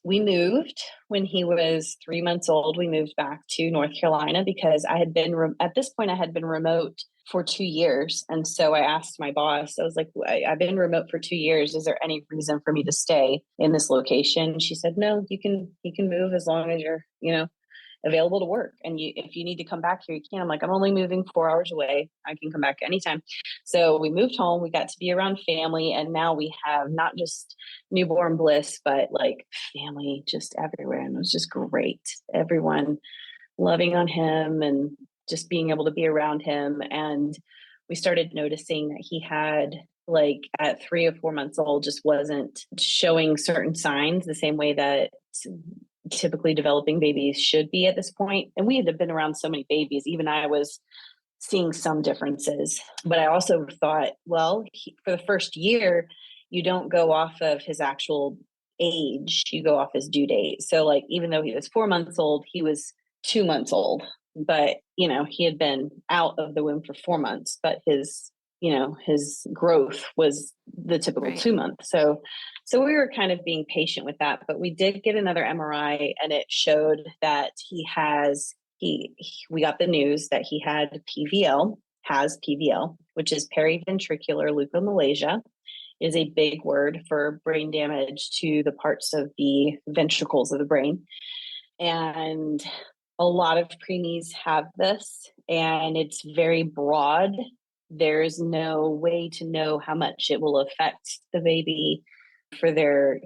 we moved when he was 3 months old. We moved back to North Carolina because at this point, I had been remote for 2 years. And so I asked my boss, I was like, I've been remote for 2 years. Is there any reason for me to stay in this location? She said, no, you can move as long as you're, available to work. And if you need to come back here, you can. I'm like, I'm only moving 4 hours away. I can come back anytime. So we moved home. We got to be around family. And now we have not just newborn bliss, but like family just everywhere. And it was just great. Everyone loving on him and just being able to be around him. And we started noticing that he had, like, at 3 or 4 months old, just wasn't showing certain signs the same way that typically developing babies should be at this point. And we had been around so many babies, even I was seeing some differences. But I also thought, well, for the first year, you don't go off of his actual age, you go off his due date. So like, even though he was 4 months old, he was 2 months old, but he had been out of the womb for 4 months, but his growth was the typical Right. 2 months. So we were kind of being patient with that, but we did get another MRI and it showed that we got the news that he has PVL, which is periventricular leukomalacia. Is a big word for brain damage to the parts of the ventricles of the brain. And a lot of preemies have this, and it's very broad. There's no way to know how much it will affect the baby for their,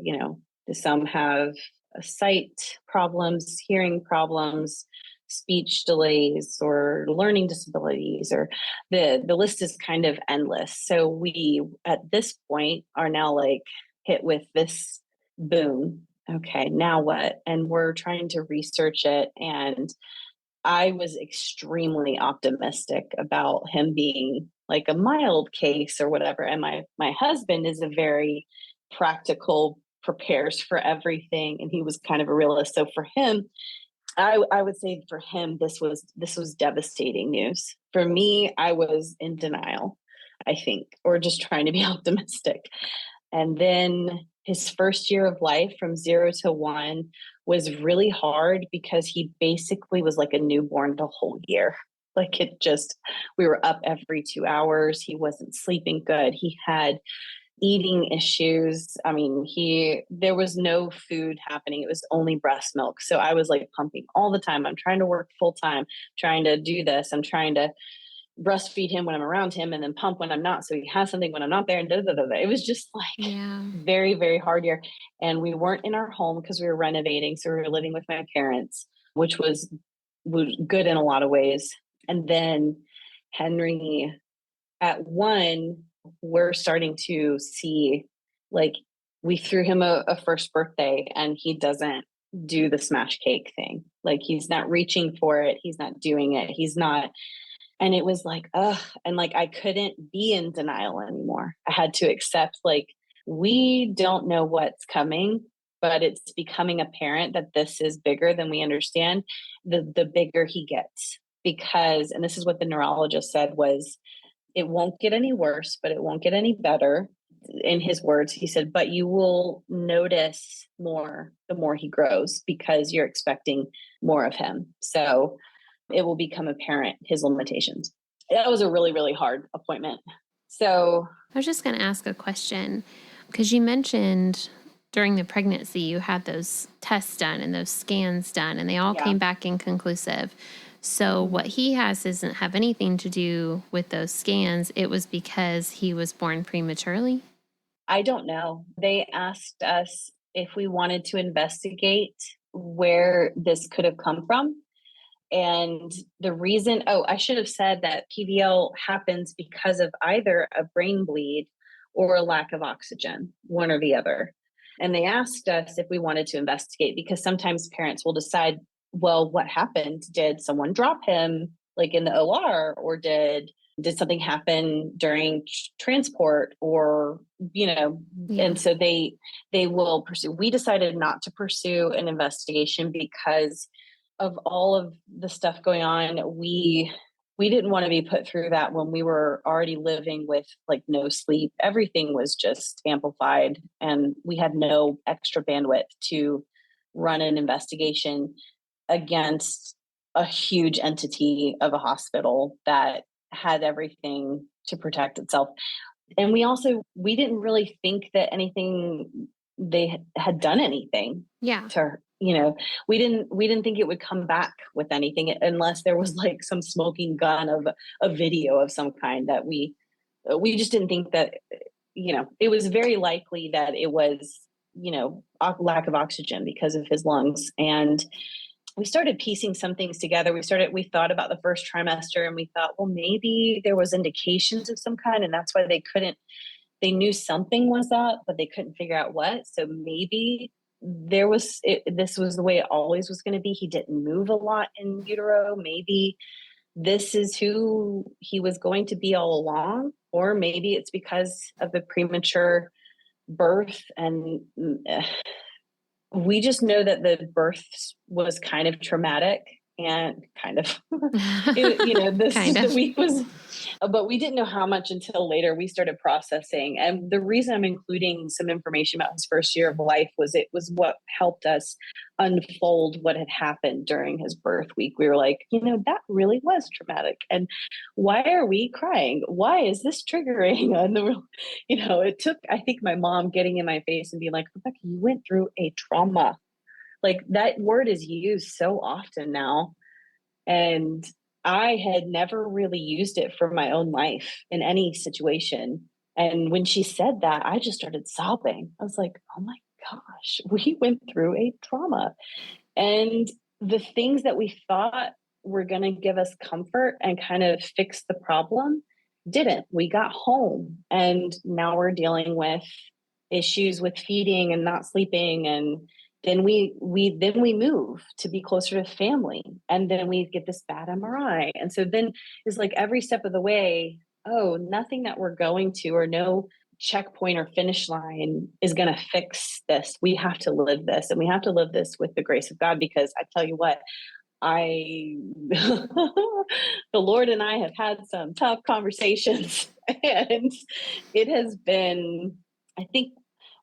some have sight problems, hearing problems, speech delays, or learning disabilities, or the list is kind of endless. So we, at this point, are now like hit with this boom. Okay, now what? And we're trying to research it. And I was extremely optimistic about him being like a mild case or whatever. And my husband is a very practical, prepares for everything, and he was kind of a realist. So for him, I would say for him, this was devastating news. For me, I was in denial, I think, or just trying to be optimistic. And then his first year of life from 0 to 1 was really hard because he basically was like a newborn the whole year. Like we were up every 2 hours. He wasn't sleeping good. He had eating issues. I mean, there was no food happening. It was only breast milk. So I was like pumping all the time. I'm trying to work full time, trying to do this. I'm trying to breastfeed him when I'm around him and then pump when I'm not. So he has something when I'm not there. And it was just like Yeah. very, very hard year. And we weren't in our home because we were renovating. So we were living with my parents, which was good in a lot of ways. And then Henry at 1, we're starting to see, like, we threw him a first birthday and he doesn't do the smash cake thing. Like, he's not reaching for it. He's not doing it. He's not. And it was like, ugh. And like, I couldn't be in denial anymore. I had to accept, like, we don't know what's coming, but it's becoming apparent that this is bigger than we understand, the bigger he gets. Because, and this is what the neurologist said, was it won't get any worse, but it won't get any better. In his words, he said, but you will notice more the more he grows because you're expecting more of him. So it will become apparent, his limitations. That was a really, really hard appointment. So I was just going to ask a question because you mentioned during the pregnancy you had those tests done and those scans done and they all came back inconclusive. So what he has doesn't have anything to do with those scans. It was because he was born prematurely? I don't know. They asked us if we wanted to investigate where this could have come from. And the reason, I should have said that PVL happens because of either a brain bleed or a lack of oxygen, one or the other. And they asked us if we wanted to investigate because sometimes parents will decide, well, what happened? Did someone drop him like in the OR, or did something happen during transport, or and so they will pursue. We decided not to pursue an investigation because of all of the stuff going on. We didn't want to be put through that when we were already living with like no sleep. Everything was just amplified and we had no extra bandwidth to run an investigation against a huge entity of a hospital that had everything to protect itself. And we didn't really think that they had done anything to her. We didn't think it would come back with anything unless there was like some smoking gun of a video of some kind that we just didn't think that, it was very likely that it was, lack of oxygen because of his lungs. And we started piecing some things together. We thought about the first trimester and we thought, well, maybe there was indications of some kind. And that's why they knew something was up, but they couldn't figure out what. So maybe this was the way it always was going to be. He didn't move a lot in utero. Maybe this is who he was going to be all along, or maybe it's because of the premature birth. And we just know that the birth was kind of traumatic and kind of, the week was, but we didn't know how much until later we started processing. And the reason I'm including some information about his first year of life was it was what helped us unfold what had happened during his birth week. We were like, that really was traumatic. And why are we crying? Why is this triggering? And it took, I think, my mom getting in my face and being like, Rebekkah, you went through a trauma. Like, that word is used so often now. And I had never really used it for my own life in any situation. And when she said that, I just started sobbing. I was like, oh my gosh, we went through a trauma. And the things that we thought were going to give us comfort and kind of fix the problem didn't. We got home and now we're dealing with issues with feeding and not sleeping and then we move to be closer to family, and then we get this bad MRI. And so then it's like every step of the way, oh, nothing that we're going to, or no checkpoint or finish line is going to fix this. We have to live this, and we have to live this with the grace of God, because I tell you what, I the Lord and I have had some tough conversations, and it has been, I think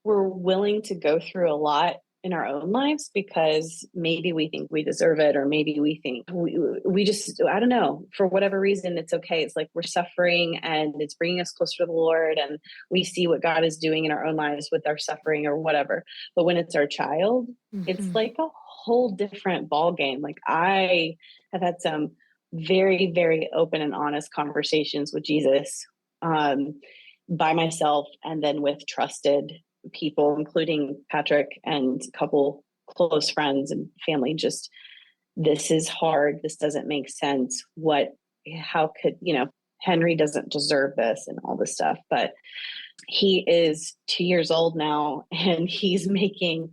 we're willing to go through a lot in our own lives because maybe we think we deserve it, or maybe we think we just, I don't know, for whatever reason, it's okay. It's like we're suffering and it's bringing us closer to the Lord, and we see what God is doing in our own lives with our suffering or whatever. But when it's our child, it's like a whole different ball game. Like, I have had some very, very open and honest conversations with Jesus, by myself, and then with trusted people, including Patrick and a couple close friends and family. Just, this is hard. This doesn't make sense. How could, Henry doesn't deserve this, and all this stuff. But he is 2 years old now, and he's making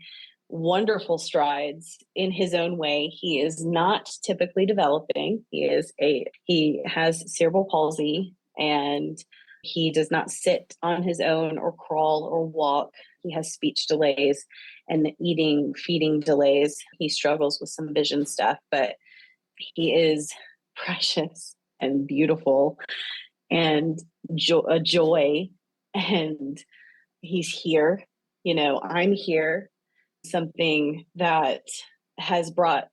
wonderful strides in his own way. He is not typically developing. He has cerebral palsy, and he does not sit on his own or crawl or walk. He has speech delays and feeding delays. He struggles with some vision stuff, but he is precious and beautiful and a joy. And he's here. I'm here. Something that has brought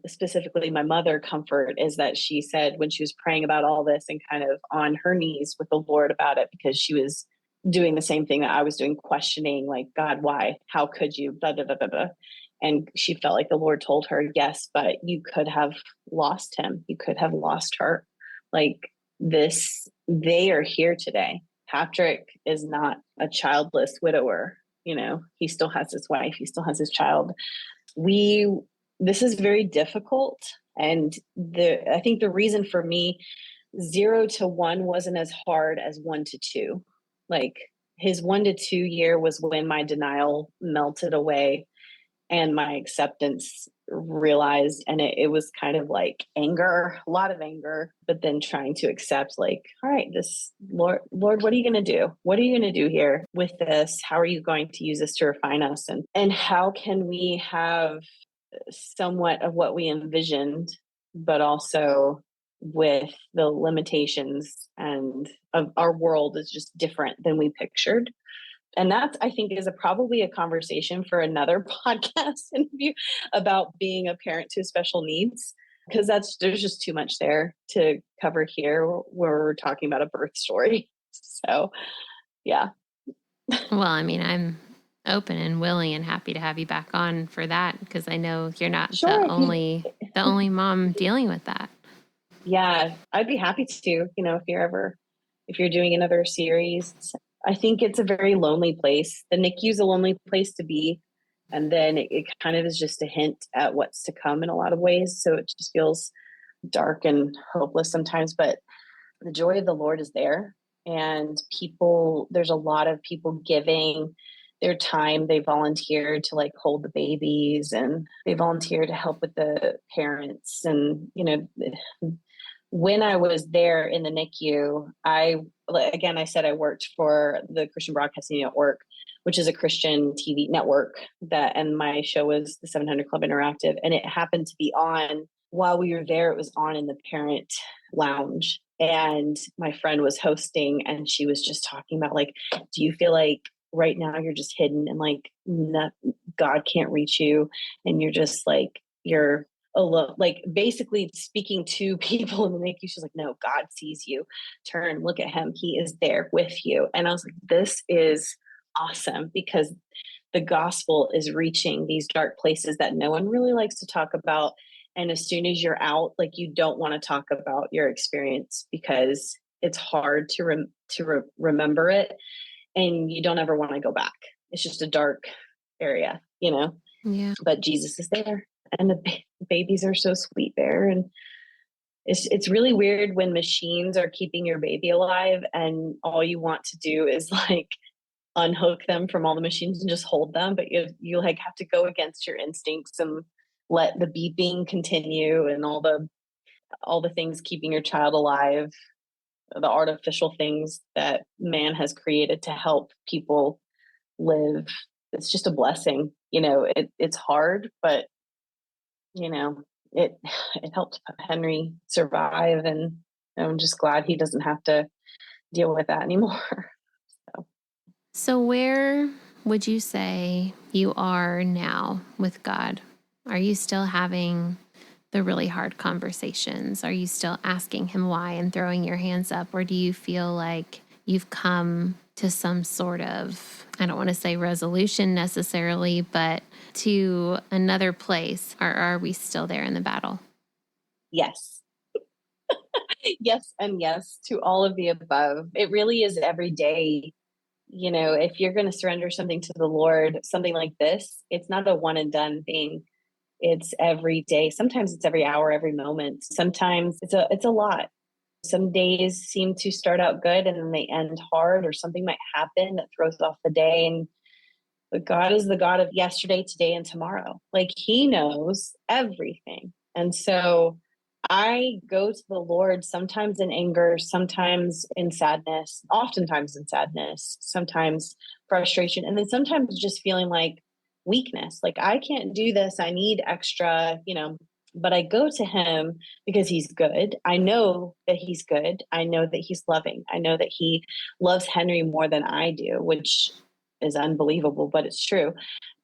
specifically my mother comfort is that she said, when she was praying about all this and kind of on her knees with the Lord about it, because she was doing the same thing that I was doing, questioning, like, God, why? How could you? Blah, blah, blah, blah, blah. And she felt like the Lord told her, yes, but you could have lost him. You could have lost her. Like this, they are here today. Patrick is not a childless widower. He still has his wife. He still has his child. This is very difficult. And I think the reason for me, 0 to 1 wasn't as hard as 1 to 2. Like, his 1 to 2 year was when my denial melted away and my acceptance realized, and it was kind of like anger, a lot of anger, but then trying to accept, like, all right, this Lord, what are you going to do? What are you going to do here with this? How are you going to use this to refine us? And how can we have somewhat of what we envisioned, but also with the limitations and of our world is just different than we pictured. And that, I think, is probably a conversation for another podcast interview about being a parent to special needs, because there's just too much there to cover here where we're talking about a birth story. So, yeah. Well, I mean, I'm open and willing and happy to have you back on for that, because I know you're not Sure, the only mom dealing with that. Yeah, I'd be happy to, if you're doing another series. I think it's a very lonely place. The NICU is a lonely place to be. And then it kind of is just a hint at what's to come in a lot of ways. So it just feels dark and hopeless sometimes, but the joy of the Lord is there. And there's a lot of people giving their time. They volunteer to like hold the babies, and they volunteer to help with the parents. And, when I was there in the NICU, I said I worked for the Christian Broadcasting Network, which is a Christian TV network and my show was the 700 Club Interactive. And it happened to be on while we were there. It was on in the parent lounge. And my friend was hosting, and she was just talking about, like, do you feel like right now you're just hidden and like God can't reach you, and you're just like, you're alone, like basically speaking to people in the NICU. She's like, no, God sees you. Turn, look at him. He is there with you. And I was like, this is awesome, because the gospel is reaching these dark places that no one really likes to talk about. And as soon as you're out, like, you don't want to talk about your experience because it's hard to remember it, and you don't ever want to go back. It's just a dark area, Yeah. But Jesus is there, and the babies are so sweet there. And it's really weird when machines are keeping your baby alive, and all you want to do is like unhook them from all the machines and just hold them, but you like have to go against your instincts and let the beeping continue and all the things keeping your child alive, the artificial things that man has created to help people live. It's just a blessing. It's hard, but it it helped Henry survive, and I'm just glad he doesn't have to deal with that anymore. So where would you say you are now with God? Are you still having the really hard conversations? Are you still asking him why and throwing your hands up? Or do you feel like you've come to some sort of, I don't want to say resolution necessarily, but to another place? Or are we still there in the battle? Yes. Yes, and yes to all of the above. It really is every day. If you're going to surrender something to the Lord, something like this, it's not a one and done thing. It's every day. Sometimes it's every hour, every moment. Sometimes it's a lot. Some days seem to start out good and then they end hard, or something might happen that throws off the day. But God is the God of yesterday, today, and tomorrow. Like, he knows everything. And so I go to the Lord sometimes in anger, sometimes in sadness, oftentimes in sadness, sometimes frustration, and then sometimes just feeling like weakness. Like, I can't do this. I need extra, but I go to him because he's good. I know that he's good. I know that he's loving. I know that he loves Henry more than I do, which is unbelievable, but it's true.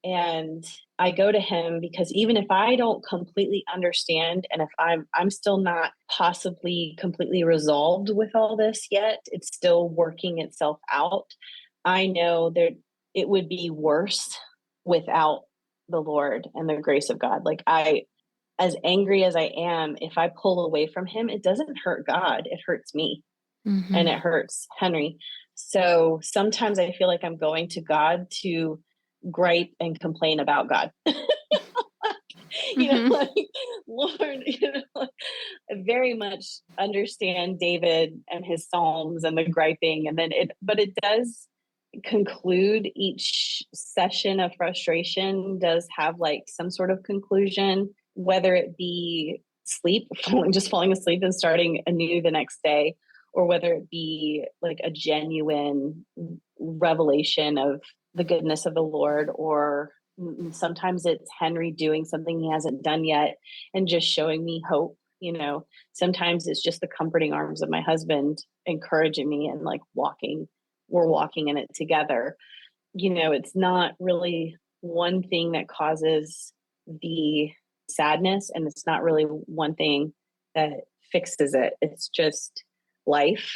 And I go to him because even if I don't completely understand, and if I'm still not possibly completely resolved with all this yet, it's still working itself out. I know that it would be worse without the Lord and the grace of God. Like, as angry as I am, if I pull away from him, it doesn't hurt God, it hurts me. Mm-hmm. And it hurts Henry. So sometimes I feel like I'm going to God to gripe and complain about God. Like, Lord, I very much understand David and his Psalms and the griping. But it does conclude, each session of frustration does have like some sort of conclusion, whether it be sleep, falling asleep and starting anew the next day, or whether it be like a genuine revelation of the goodness of the Lord, or sometimes it's Henry doing something he hasn't done yet and just showing me hope. Sometimes it's just the comforting arms of my husband encouraging me and like we're walking in it together. It's not really one thing that causes the sadness, and it's not really one thing that fixes it. It's just life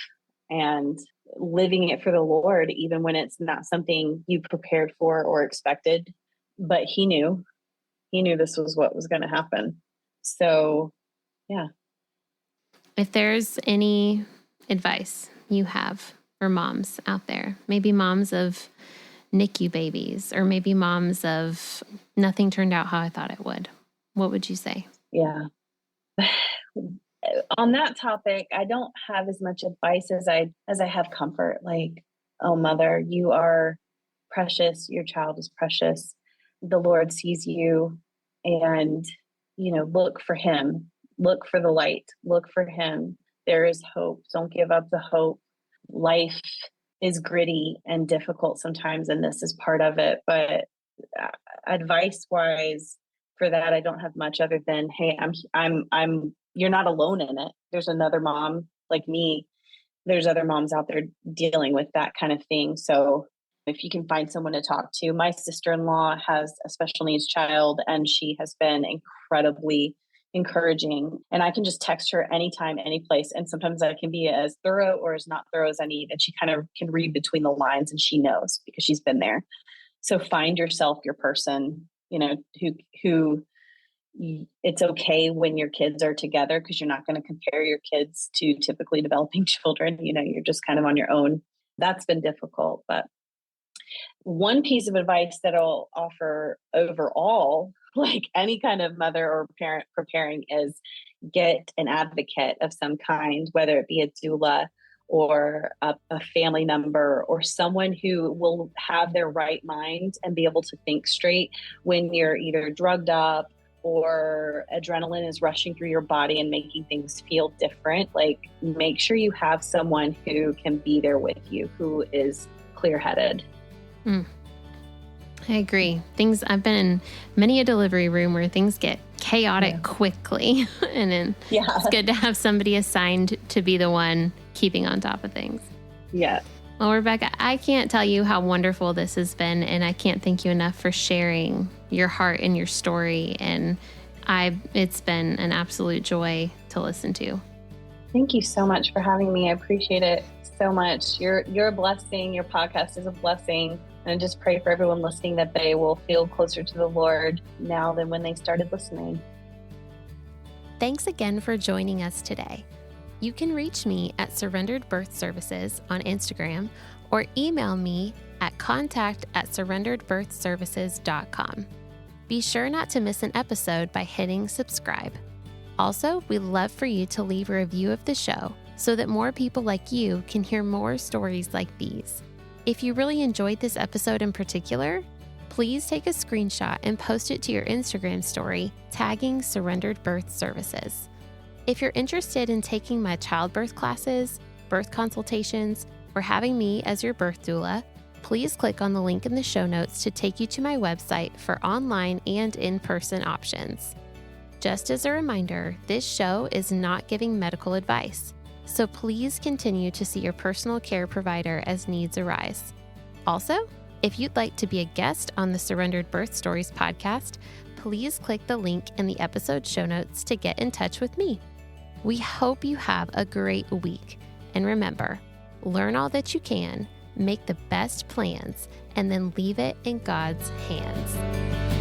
and living it for the Lord, even when it's not something you prepared for or expected. But he knew this was what was going to happen. So, yeah. If there's any advice you have for moms out there, maybe moms of NICU babies, or maybe moms of nothing turned out how I thought it would, what would you say? Yeah. On that topic, I don't have as much advice as I have comfort. Like, oh, mother, you are precious. Your child is precious. The Lord sees you, and look for him. Look for the light. Look for him. There is hope. Don't give up the hope. Life is gritty and difficult sometimes, and this is part of it. But advice wise, for that, I don't have much other than, hey, I'm you're not alone in it. There's another mom like me. There's other moms out there dealing with that kind of thing. So if you can find someone to talk to. My sister-in-law has a special needs child, and she has been incredibly encouraging. And I can just text her anytime, any place. And sometimes I can be as thorough or as not thorough as I need. And she kind of can read between the lines, and she knows because she's been there. So find yourself your person, who it's okay when your kids are together, because you're not going to compare your kids to typically developing children. You're just kind of on your own. That's been difficult. But one piece of advice that I'll offer overall, like any kind of mother or parent preparing, is get an advocate of some kind, whether it be a doula or a family member or someone who will have their right mind and be able to think straight when you're either drugged up or adrenaline is rushing through your body and making things feel different. Like, make sure you have someone who can be there with you, who is clear-headed. I agree. I've been in many a delivery room where things get chaotic quickly. And then it's good to have somebody assigned to be the one keeping on top of things. Yeah. Well, Rebekkah, I can't tell you how wonderful this has been, and I can't thank you enough for sharing your heart and your story. And it's been an absolute joy to listen to. Thank you so much for having me. I appreciate it so much. You're a blessing. Your podcast is a blessing. And I just pray for everyone listening that they will feel closer to the Lord now than when they started listening. Thanks again for joining us today. You can reach me at Surrendered Birth Services on Instagram or email me at contact@surrenderedbirthservices.com. Be sure not to miss an episode by hitting subscribe. Also, we'd love for you to leave a review of the show so that more people like you can hear more stories like these. If you really enjoyed this episode in particular, please take a screenshot and post it to your Instagram story, tagging Surrendered Birth Services. If you're interested in taking my childbirth classes, birth consultations, or having me as your birth doula, please click on the link in the show notes to take you to my website for online and in-person options. Just as a reminder, this show is not giving medical advice, so please continue to see your personal care provider as needs arise. Also, if you'd like to be a guest on the Surrendered Birth Stories podcast, please click the link in the episode show notes to get in touch with me. We hope you have a great week. And remember, learn all that you can, make the best plans, and then leave it in God's hands.